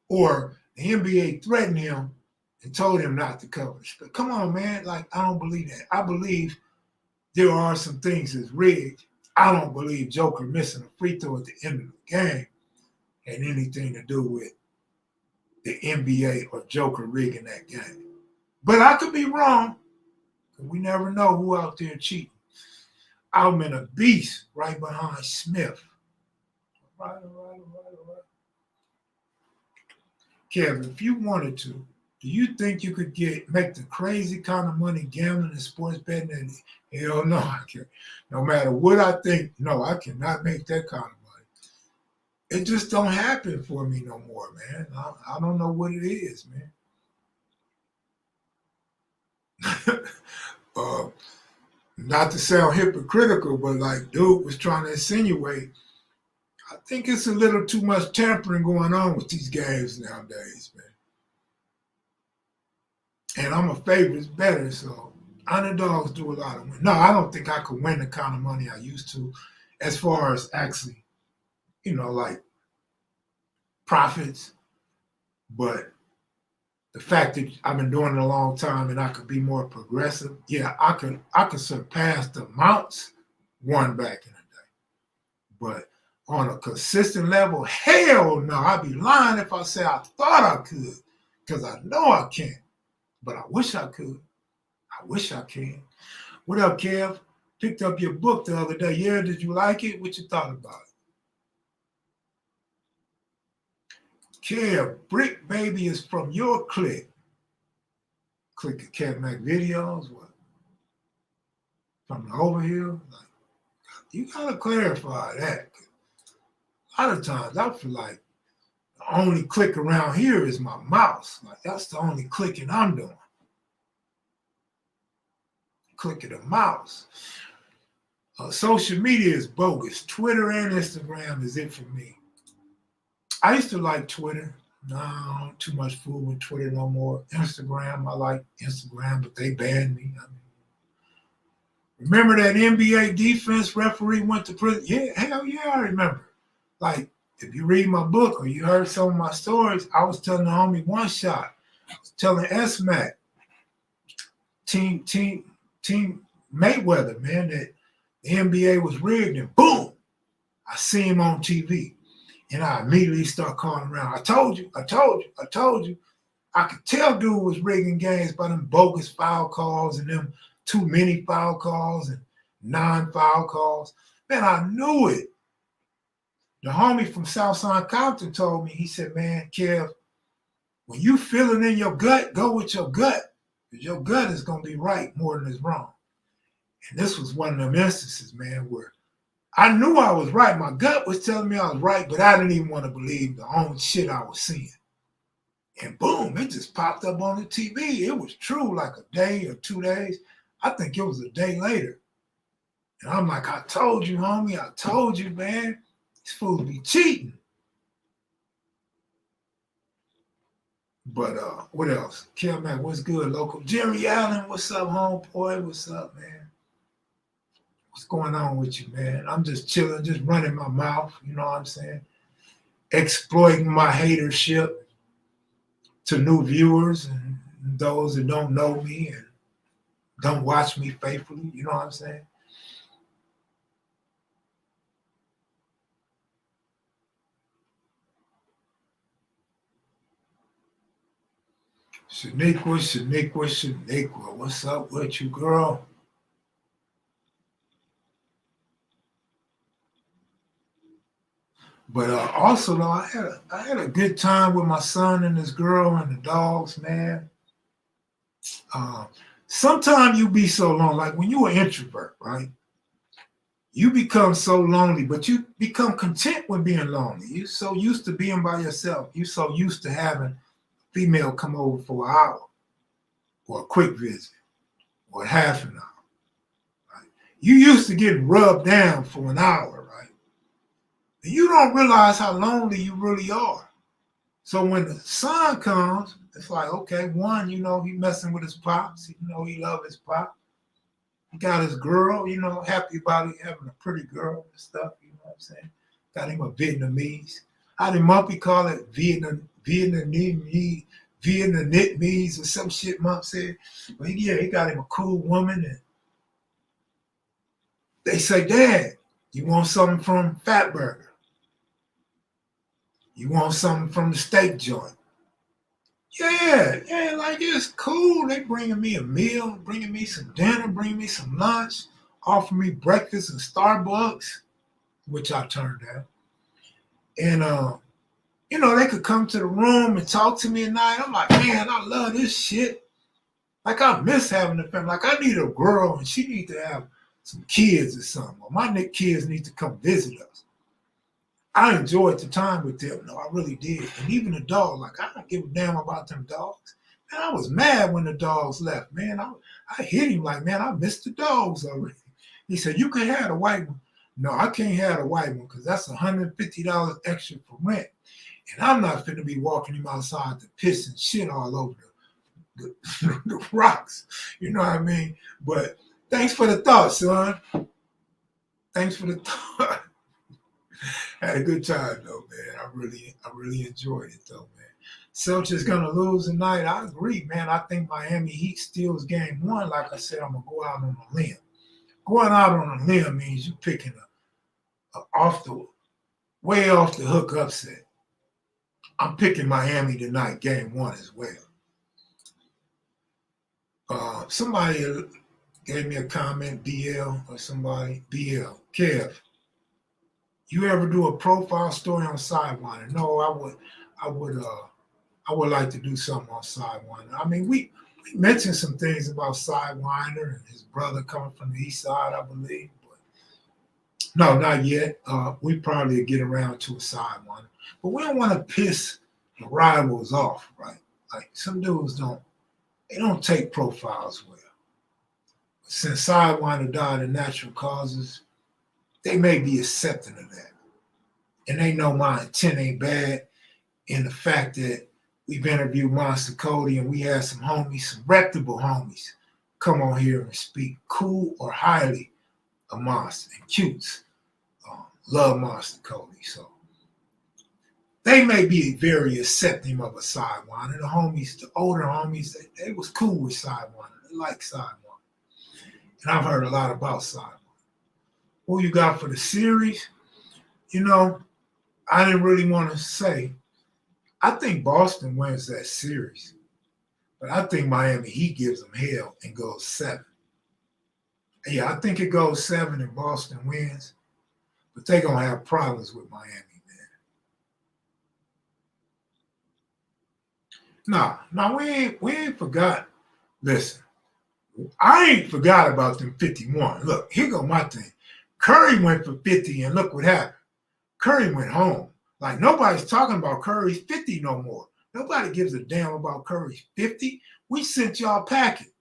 Or the NBA threatened him and told him not to cover the spread. Come on, man. Like, I don't believe that. I believe there are some things that's rigged. I don't believe Joker missing a free throw at the end of the game had anything to do with the NBA or Joker rigging that game. But I could be wrong. We never know who out there cheating. I'm in a beast right behind Smith. All right. Kevin, if you wanted to, do you think you could make the crazy kind of money gambling and sports betting? And hell no, I can't. No matter what I think, no, I cannot make that kind of money. It just don't happen for me no more, man. I don't know what it is, man. Not to sound hypocritical, but like dude was trying to insinuate, I think it's a little too much tampering going on with these games nowadays, man. And I'm a favorites better, so Underdogs do a lot of winning. No, I don't think I could win the kind of money I used to as far as actually, like profits. But the fact that I've been doing it a long time and I could be more progressive, yeah, I could surpass the amounts won back in the day. But on a consistent level, hell no. I'd be lying if I say I thought I could, because I know I can't. But I wish I could. I wish I can. What up, Kev? Picked up your book the other day. Yeah, did you like it? What you thought about it? Kev, Brick Baby is from your clique. Click at kevmacvideos. What? From the Overhill? Like, you gotta clarify that. A lot of times I feel like the only click around here is my mouse. Like, that's the only clicking I'm doing. Click of the mouse. Social media is bogus. Twitter and Instagram is it for me. I used to like Twitter. No, too much fool with Twitter no more. Instagram, I like Instagram, but they banned me. Remember that NBA defense referee went to prison? Yeah, hell yeah, I remember. Like, if you read my book or you heard some of my stories, I was telling the homie One Shot, I was telling S-Mac, Team Mayweather, man, that the NBA was rigged, and boom, I see him on TV. And I immediately start calling around. I told you. I could tell dude was rigging games by them bogus foul calls and them too many foul calls and non-foul calls. Man, I knew it. The homie from Southside Compton told me, he said, man, Kev, when you feel it in your gut, go with your gut. Because your gut is going to be right more than it's wrong. And this was one of them instances, man, where I knew I was right. My gut was telling me I was right, but I didn't even want to believe the own shit I was seeing. And boom, it just popped up on the TV. It was true like a day or 2 days. I think it was a day later. And I'm like, I told you, homie. I told you, man. These fools be cheating. But what else? Kill man, what's good, local? Jerry Allen, what's up, homeboy? What's up, man? What's going on with you, man? I'm just chilling, just running my mouth, you know what I'm saying? Exploiting my hatership to new viewers and those that don't know me and don't watch me faithfully, you know what I'm saying? Shaniqua, what's up with you, girl? But also, though, I had a good time with my son and his girl and the dogs, man. Sometimes you be so lonely, like when you're an introvert, right? You become so lonely, but you become content with being lonely. You're so used to being by yourself. You're so used to having a female come over for an hour or a quick visit or half an hour. Right? You used to get rubbed down for an hour, right? And you don't realize how lonely you really are. So when the son comes, it's like, okay, one, he messing with his pops. He love his pop. He got his girl, happy about it, having a pretty girl and stuff, you know what I'm saying? Got him a Vietnamese. How did Mumpy call it? Vietnamese or some shit Mump said. But yeah, he got him a cool woman. And they say, Dad, you want something from Fat Burger? You want something from the steak joint? Yeah, like it's cool. They bringing me a meal, bringing me some dinner, bringing me some lunch, offer me breakfast in Starbucks, which I turned down. And they could come to the room and talk to me at night. I'm like, man, I love this shit. Like I miss having a family. Like I need a girl and she need to have some kids or something. Or my kids need to come visit us. I enjoyed the time with them. No, I really did. And even the dog, like I don't give a damn about them dogs. Man, I was mad when the dogs left, man. I hit him like, man, I missed the dogs already. He said, you can have a white one. No, I can't have a white one because that's $150 extra for rent. And I'm not finna be walking him outside to piss and shit all over the rocks. You know what I mean? But thanks for the thought, son. Thanks for the thought. Had a good time though, man. I really enjoyed it though, man. Celtics gonna lose tonight. I agree, man. I think Miami Heat steals game one. Like I said, I'm gonna go out on a limb. Going out on a limb means you picking a way off the hook upset. I'm picking Miami tonight, game one as well. Somebody gave me a comment, BL or somebody, BL, Kev. You ever do a profile story on Sidewinder? No, I would like to do something on Sidewinder. I mean, we mentioned some things about Sidewinder and his brother coming from the east side, I believe. But no, not yet. We probably get around to a Sidewinder. But we don't want to piss the rivals off, right? Like some dudes don't take profiles well. Since Sidewinder died of natural causes, they may be accepting of that. And they know my intent ain't bad in the fact that we've interviewed Monster Cody and we had some homies, some reputable homies, come on here and speak cool or highly of Monster and Cutes. Love Monster Cody. So they may be very accepting of a Sidewinder. The homies, the older homies, they was cool with Sidewinder. They like Sidewinder. And I've heard a lot about Sidewinder. Who you got for the series? You know, I didn't really want to say. I think Boston wins that series. But I think Miami Heat gives them hell and goes 7. Yeah, I think it goes 7 and Boston wins. But they're going to have problems with Miami, man. No, we ain't forgot. Listen, I ain't forgot about them 51. Look, here go my thing. Curry went for 50, and look what happened. Curry went home. Like, nobody's talking about Curry's 50 no more. Nobody gives a damn about Curry's 50. We sent y'all packing.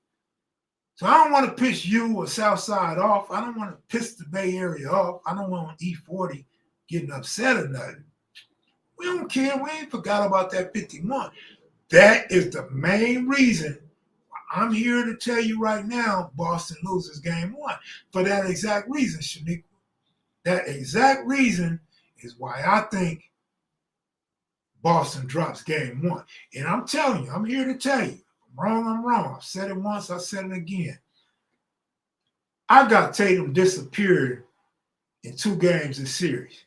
So I don't want to piss you or Southside off. I don't want to piss the Bay Area off. I don't want E40 getting upset or nothing. We don't care. We ain't forgot about that 51. That is the main reason I'm here to tell you right now, Boston loses game one. For that exact reason, Shaniqua. That exact reason is why I think Boston drops game one. And I'm telling you, I'm here to tell you. I'm wrong. I've said it once, I've said it again. I got Tatum disappeared in 2 games this series.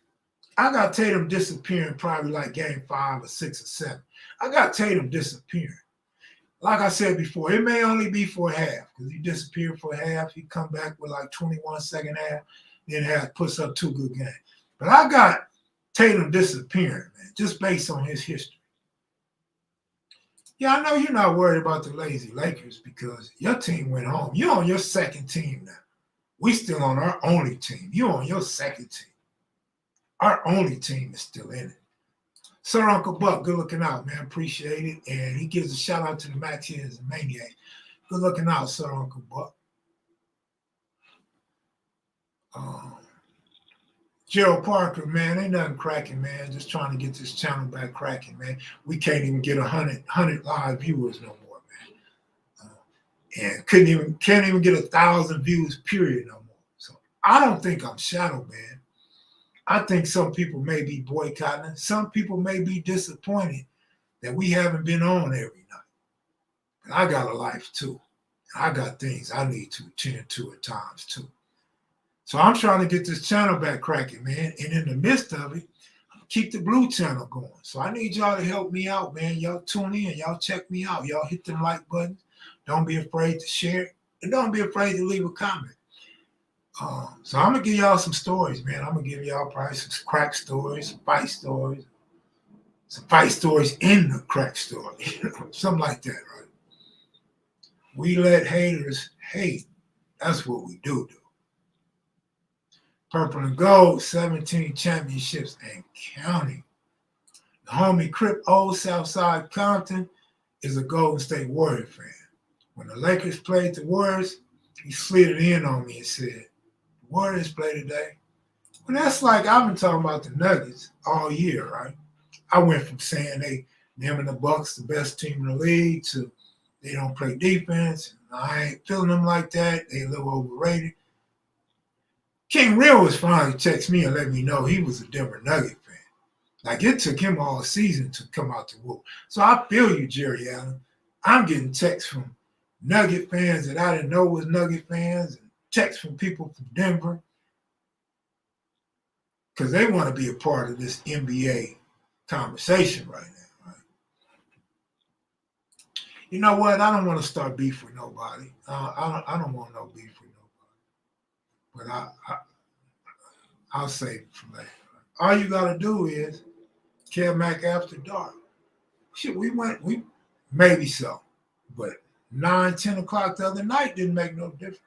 I got Tatum disappearing probably like game 5 or 6 or 7. I got Tatum disappearing. Like I said before, it may only be for a half because he disappeared for a half. He come back with like 21 second half, then puts up 2 good games. But I got Tatum disappearing, man, just based on his history. Yeah, I know you're not worried about the lazy Lakers because your team went home. You're on your second team now. We still on our only team. You're on your second team. Our only team is still in it. Sir Uncle Buck, good looking out, man. Appreciate it. And he gives a shout out to the Maxians and Maniacs. Good looking out, Sir Uncle Buck. Gerald Parker, man, ain't nothing cracking, man. Just trying to get this channel back cracking, man. We can't even get 100 live viewers no more, man. And can't even get 1,000 views, period, no more. So I don't think I'm shadow, man. I think some people may be boycotting. Some people may be disappointed that we haven't been on every night. But I got a life too. I got things I need to attend to at times too. So I'm trying to get this channel back cracking, man. And in the midst of it, keep the blue channel going. So I need y'all to help me out, man. Y'all tune in. Y'all check me out. Y'all hit them like buttons. Don't be afraid to share it. And don't be afraid to leave a comment. So I'm going to give y'all some stories, man. I'm going to give y'all probably some crack stories, some fight stories in the crack story. Something like that, right? We let haters hate. That's what we do. Purple and gold, 17 championships and counting. The homie Crip Old Southside Compton is a Golden State Warrior fan. When the Lakers played the Warriors, he slid it in on me and said, Warriors play today. Well, that's like I've been talking about the Nuggets all year, right? I went from saying them and the Bucks the best team in the league to They don't play defense. I ain't feeling them like that. They a little overrated. King Real was finally text me and let me know he was a Denver Nugget fan. Like it took him all season to come out to whoop. So I feel you, Jerry Allen. I'm getting texts from Nugget fans that I didn't know was Nugget fans, and texts from people from Denver because they want to be a part of this NBA conversation right now. Right? You know what? I don't want to start beef with nobody. I don't want no beef with nobody. But I'll save it for later. All you got to do is Kev Mac After Dark. Shit, we maybe so. But 9, 10 o'clock the other night didn't make no difference.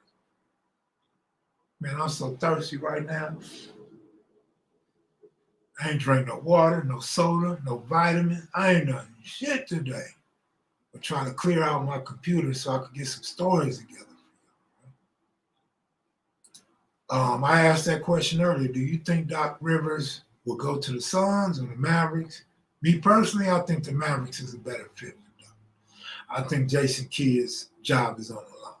Man, I'm so thirsty right now. I ain't drink no water, no soda, no vitamins. I ain't done shit today. I'm trying to clear out my computer so I could get some stories together. I asked that question earlier. Do you think Doc Rivers will go to the Suns or the Mavericks? Me personally, I think the Mavericks is a better fit for Doc. I think Jason Kidd's job is on the line.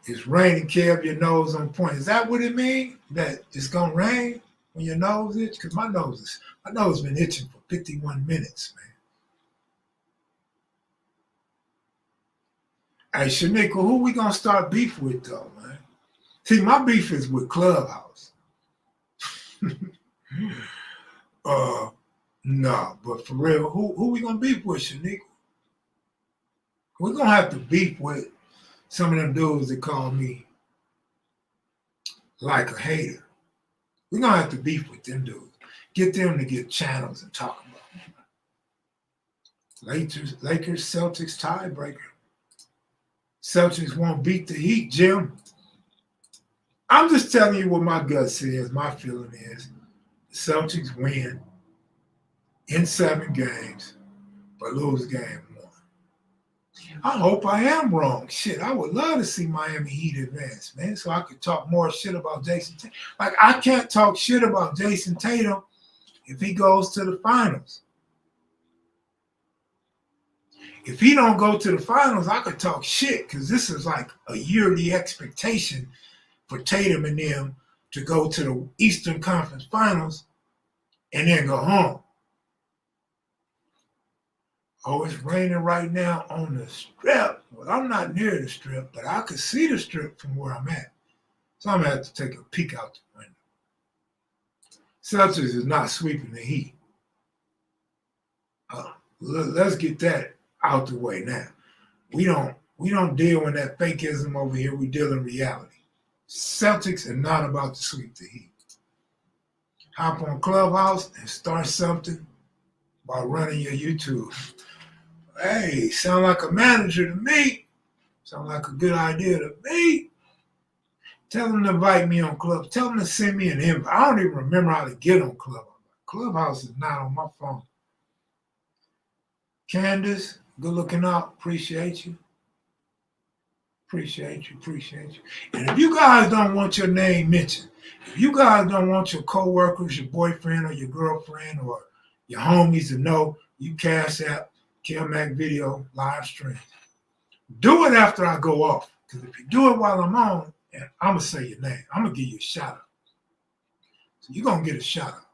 It's raining, Kev, your nose on point. Is that what it means? That it's gonna rain when your nose itches? Because my nose been itching for 51 minutes, man. Hey, Shanika, who we gonna start beef with though, man? See, my beef is with Clubhouse. No, but for real, who we gonna beef with, Shanika? We're gonna have to beef with some of them dudes that call me like a hater. We're gonna have to beef with them dudes. Get them to get channels and talk about them. Lakers, Celtics tiebreaker. Celtics won't beat the Heat, Jim. I'm just telling you what my gut says, my feeling is. The Celtics win in 7 games, but lose game 1. I hope I am wrong. Shit, I would love to see Miami Heat advance, man, so I could talk more shit about Jason Tatum. Like, I can't talk shit about Jason Tatum if he goes to the finals. If he don't go to the finals, I could talk shit because this is like a yearly expectation for Tatum and them to go to the Eastern Conference Finals and then go home. Oh, it's raining right now on the Strip. Well, I'm not near the Strip, but I could see the Strip from where I'm at. So I'm going to have to take a peek out the window. Celtics is not sweeping the Heat. Let's get that out the way now. We don't deal in that fakeism over here. We deal in reality. Celtics are not about to sweep the Heat. Hop on Clubhouse and start something by running your YouTube. Hey, sound like a manager to me. Sound like a good idea to me. Tell them to invite me on Club. Tell them to send me an invite. I don't even remember how to get on Clubhouse. Clubhouse is not on my phone. Candace, good looking out. Appreciate you. Appreciate you. And if you guys don't want your name mentioned, if you guys don't want your coworkers, your boyfriend or your girlfriend or your homies to know, you Cash App, Kev Mac Video live stream. Do it after I go off. Because if you do it while I'm on, I'm going to say your name. I'm going to give you a shout out. So you're going to get a shout out.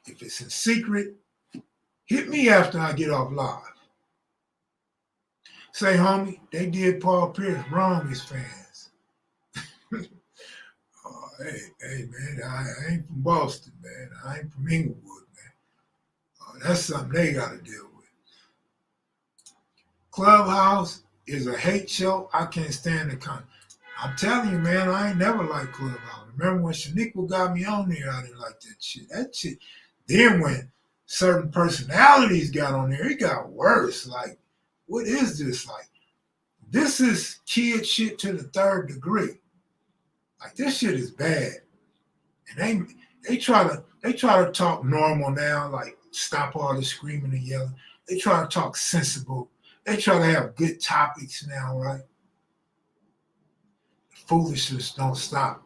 If it's in secret, hit me after I get off live. Say, homie, they did Paul Pierce wrong as fans. Hey, man, I ain't from Boston, man. I ain't from Inglewood, man. That's something they got to deal with. Clubhouse is a hate show. I can't stand the content. I'm telling you, man, I ain't never liked Clubhouse. Remember when Shaniqua got me on there, I didn't like that shit. That shit. Then when certain personalities got on there, it got worse. Like, what is this? Like, this is kid shit to the 3rd degree. Like, this shit is bad. And they try to talk normal now, like stop all the screaming and yelling. They try to talk sensible. They try to have good topics now, right? The foolishness don't stop.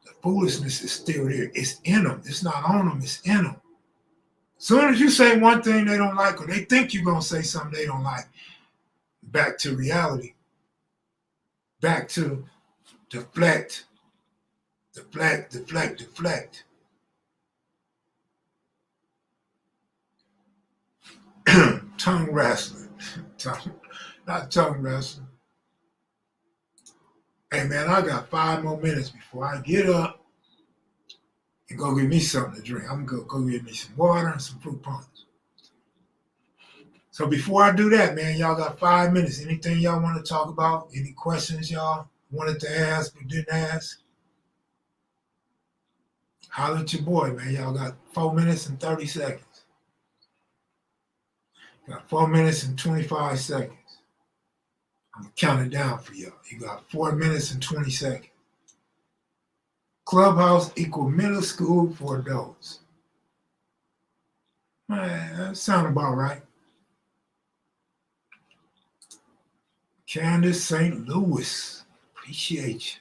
The foolishness is still there. It's in them. It's not on them. It's in them. Soon as you say one thing they don't like, or they think you're gonna say something they don't like, back to reality, back to deflect, deflect, deflect, deflect. Tongue wrestling. Not tongue wrestling. Hey man, I got 5 more minutes before I get up and go get me something to drink. I'm gonna go get me some water and some fruit punch. So before I do that, man, y'all got 5 minutes. Anything y'all want to talk about? Any questions y'all wanted to ask but didn't ask? Holler at your boy, man. Y'all got 4 minutes and 30 seconds. Got 4 minutes and 25 seconds. I'm gonna count it down for y'all. You got 4 minutes and 20 seconds. Clubhouse equal middle school for adults. Man, that sounds about right. Candace St. Louis. Appreciate you.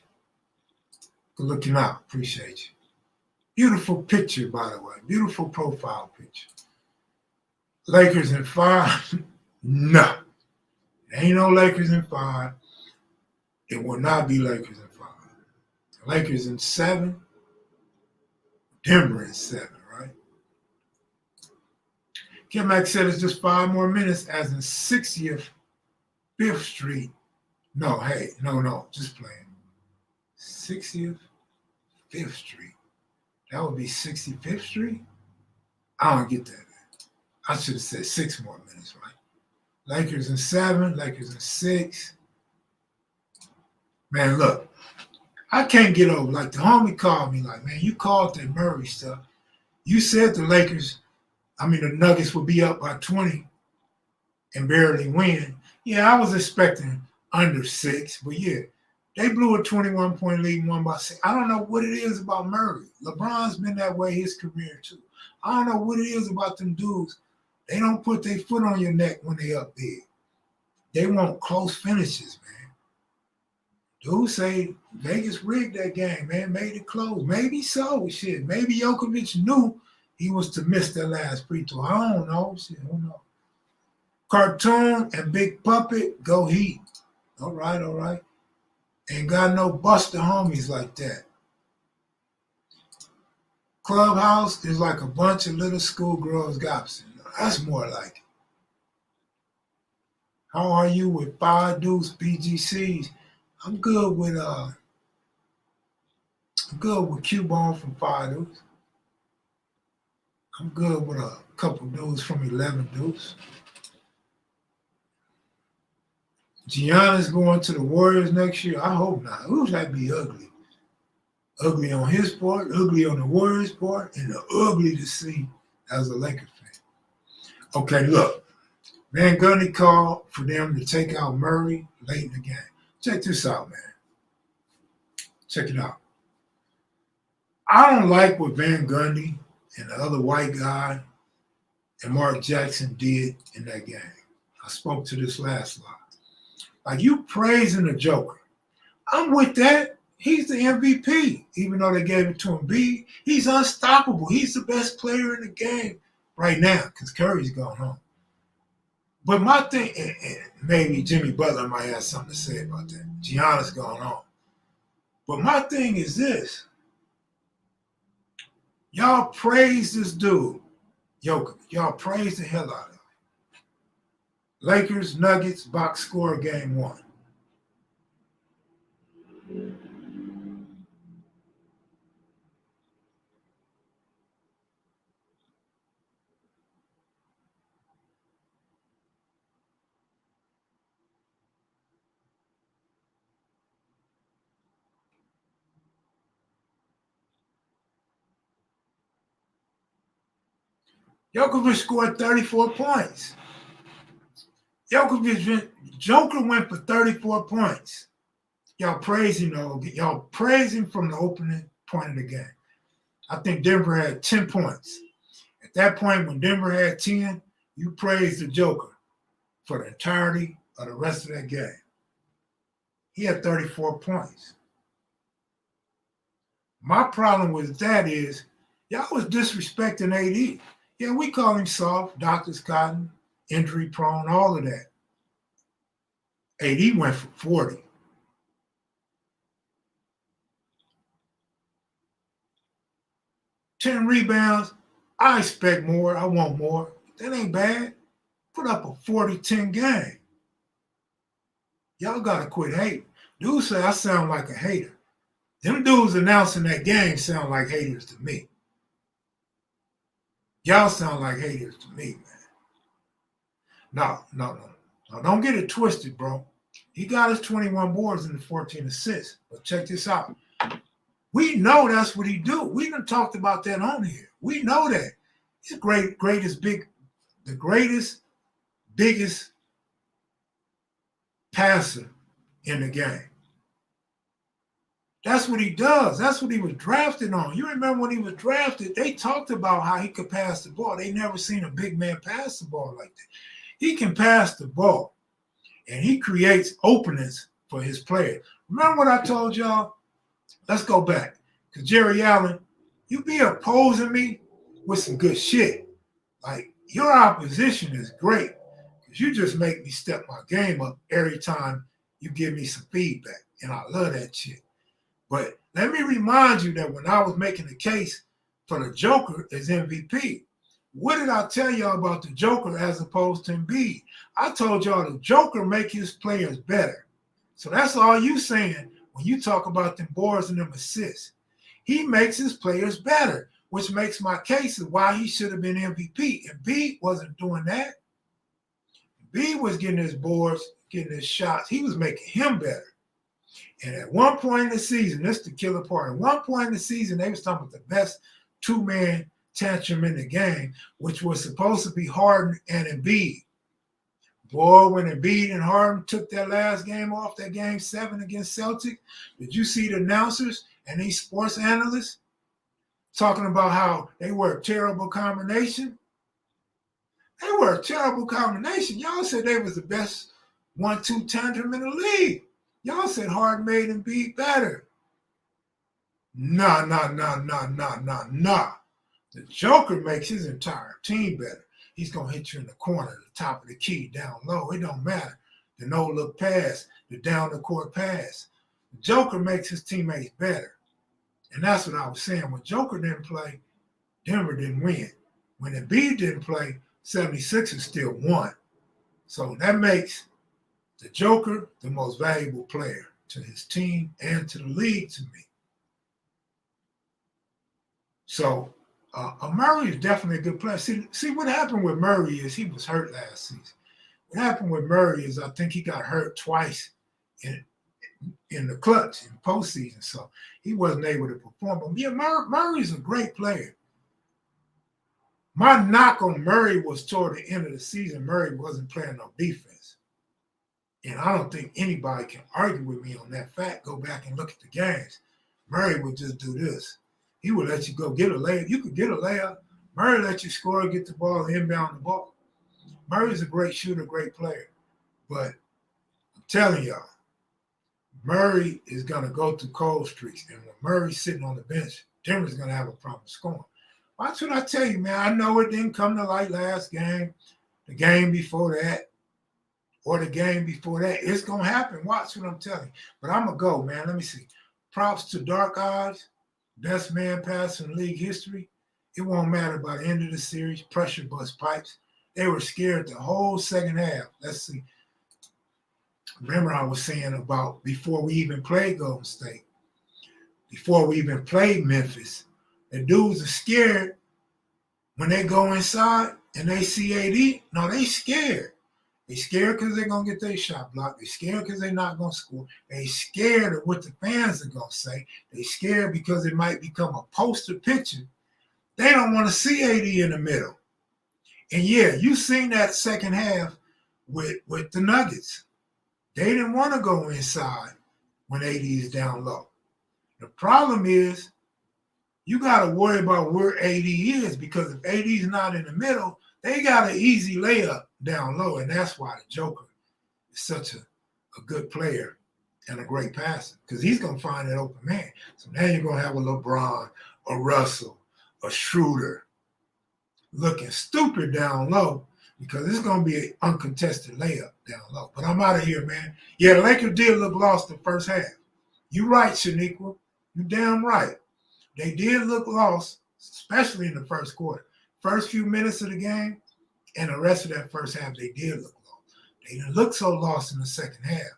Good looking out. Appreciate you. Beautiful picture, by the way. Beautiful profile picture. Lakers in 5? No. There ain't no Lakers in 5. It will not be Lakers in 5. Lakers in 7. Denver in 7, right? Mac said it's just 5 more minutes as in 60th, 5th Street. No, hey, no, just playing. 60th, 5th Street. That would be 65th Street? I don't get that. I should have said 6 more minutes, right? Lakers in 7, Lakers in 6. Man, look, I can't get over, like the homie called me like, man, you called that Murray stuff. You said the Nuggets would be up by 20 and barely win. Yeah, I was expecting under 6, but yeah, they blew a 21-point lead and won by 6. I don't know what it is about Murray. LeBron's been that way his career too. I don't know what it is about them dudes. They don't put their foot on your neck when they up big. They want close finishes, man. Dudes say Vegas rigged that game, man, made it close. Maybe so, shit. Maybe Djokovic knew he was to miss that last free throw. I don't know, shit, who knows? Cartoon and Big Puppet, go Heat. All right. Ain't got no buster homies like that. Clubhouse is like a bunch of little schoolgirls gossiping. That's more like it. How are you with 5 Deuce BGCs? I'm good with Q-Bone from 5 Deuce. I'm good with a couple dudes from 11 Deuce. Giannis going to the Warriors next year? I hope not. Ooh, that'd be ugly. Ugly on his part, ugly on the Warriors' part, and ugly to see as a Lakers fan. Okay, look. Van Gundy called for them to take out Murray late in the game. Check this out, man. Check it out. I don't like what Van Gundy and the other white guy and Mark Jackson did in that game. I spoke to this last slide. Like, you praising the Joker. I'm with that. He's the MVP, even though they gave it to him. He's unstoppable. He's the best player in the game right now because Curry's gone home. But my thing, and maybe Jimmy Butler might have something to say about that. Giannis gone home. But my thing is this. Y'all praise this dude, Jokic. Y'all praise the hell out of him. Lakers, Nuggets, box score, game 1. Djokovic scored 34 points. Joker went for 34 points. Y'all praising y'all praising from the opening point of the game. I think Denver had 10 points. At that point, when Denver had 10, you praised the Joker for the entirety of the rest of that game. He had 34 points. My problem with that is y'all was disrespecting AD. Yeah, we call him soft, Doctor's cotton, injury prone, all of that. AD went for 40. 10 rebounds. I expect more. I want more. That ain't bad. Put up a 40-10 game. Y'all got to quit hating. Dudes say I sound like a hater. Them dudes announcing that game sound like haters to me. Y'all sound like haters to me, man. No. Don't get it twisted, bro. He got his 21 boards and the 14 assists. But check this out. We know that's what he do. We done talked about that on here. We know that. He's the greatest, biggest passer in the game. That's what he does. That's what he was drafted on. You remember when he was drafted, they talked about how he could pass the ball. They never seen a big man pass the ball like that. He can pass the ball, and he creates openings for his players. Remember what I told y'all? Let's go back. Because Jerry Allen, you be opposing me with some good shit. Like, your opposition is great because you just make me step my game up every time you give me some feedback. And I love that shit. But let me remind you that when I was making the case for the Joker as MVP, what did I tell y'all about the Joker as opposed to Embiid? I told y'all the Joker make his players better. So that's all you saying when you talk about them boards and them assists. He makes his players better, which makes my case of why he should have been MVP. Embiid wasn't doing that. Embiid was getting his boards, getting his shots. He was making him better. And at one point in the season, this is the killer part. At one point in the season, they was talking about the best two-man tantrum in the game, which was supposed to be Harden and Embiid. Boy, when Embiid and Harden took that last game off, that game 7 against Celtics, did you see the announcers and these sports analysts talking about how they were a terrible combination? They were a terrible combination. Y'all said they was the best 1-2 tantrum in the league. Y'all said Harden made Embiid better. Nah. The Joker makes his entire team better. He's going to hit you in the corner, the top of the key, down low. It don't matter. The no-look pass, the down-the-court pass. The Joker makes his teammates better. And that's what I was saying. When Joker didn't play, Denver didn't win. When Embiid didn't play, 76ers still won. So that makes the Joker the most valuable player to his team and to the league to me. So Murray is definitely a good player. See what happened with Murray is he was hurt last season. What happened with Murray is I think he got hurt twice in the clutch in postseason, so he wasn't able to perform. But yeah, Murray's a great player. My knock on Murray was toward the end of the season, Murray wasn't playing no defense. And I don't think anybody can argue with me on that fact. Go back and look at the games. Murray would just do this. He would let you go get a layup. You could get a layup. Murray let you score, get the ball, and inbound the ball. Murray's a great shooter, great player. But I'm telling y'all, Murray is going to go through cold streaks. And when Murray's sitting on the bench, Denver's going to have a problem scoring. Watch what I tell you, man. I know it didn't come to light last game, the game before that, or the game before that. It's going to happen. Watch what I'm telling you. But I'm going to go, man. Let me see. Props to Dark Eyes, best man passer in league history. It won't matter by the end of the series. Pressure bust pipes. They were scared the whole second half. Let's see. Remember I was saying about before we even played Golden State, before we even played Memphis, the dudes are scared when they go inside and they see AD. No, they scared. They scared because they're going to get their shot blocked. They scared because they're not going to score. They scared of what the fans are going to say. They scared because it might become a poster picture. They don't want to see AD in the middle. And yeah, you seen that second half with the Nuggets. They didn't want to go inside when AD is down low. The problem is you got to worry about where AD is because if AD is not in the middle, they got an easy layup down low, and that's why the Joker is such a good player and a great passer because he's going to find that open man. So now you're going to have a LeBron, a Russell, a Schroeder, looking stupid down low because it's going to be an uncontested layup down low. But I'm out of here, man. Yeah, the Lakers did look lost the first half. You right, Shaniqua. You damn right. They did look lost, especially in the first quarter. First few minutes of the game and the rest of that first half, they did look lost. They didn't look so lost in the second half.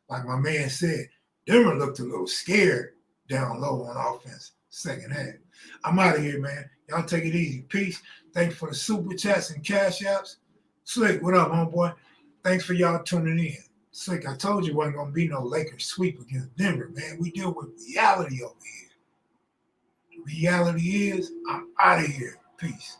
Like my man said, Denver looked a little scared down low on offense second half. I'm out of here, man. Y'all take it easy. Peace. Thanks for the super chats and cash apps. Slick, what up, homeboy? Thanks for y'all tuning in. Slick, I told you wasn't going to be no Lakers sweep against Denver, man. We deal with reality over here. The reality is, I'm out of here. Peace.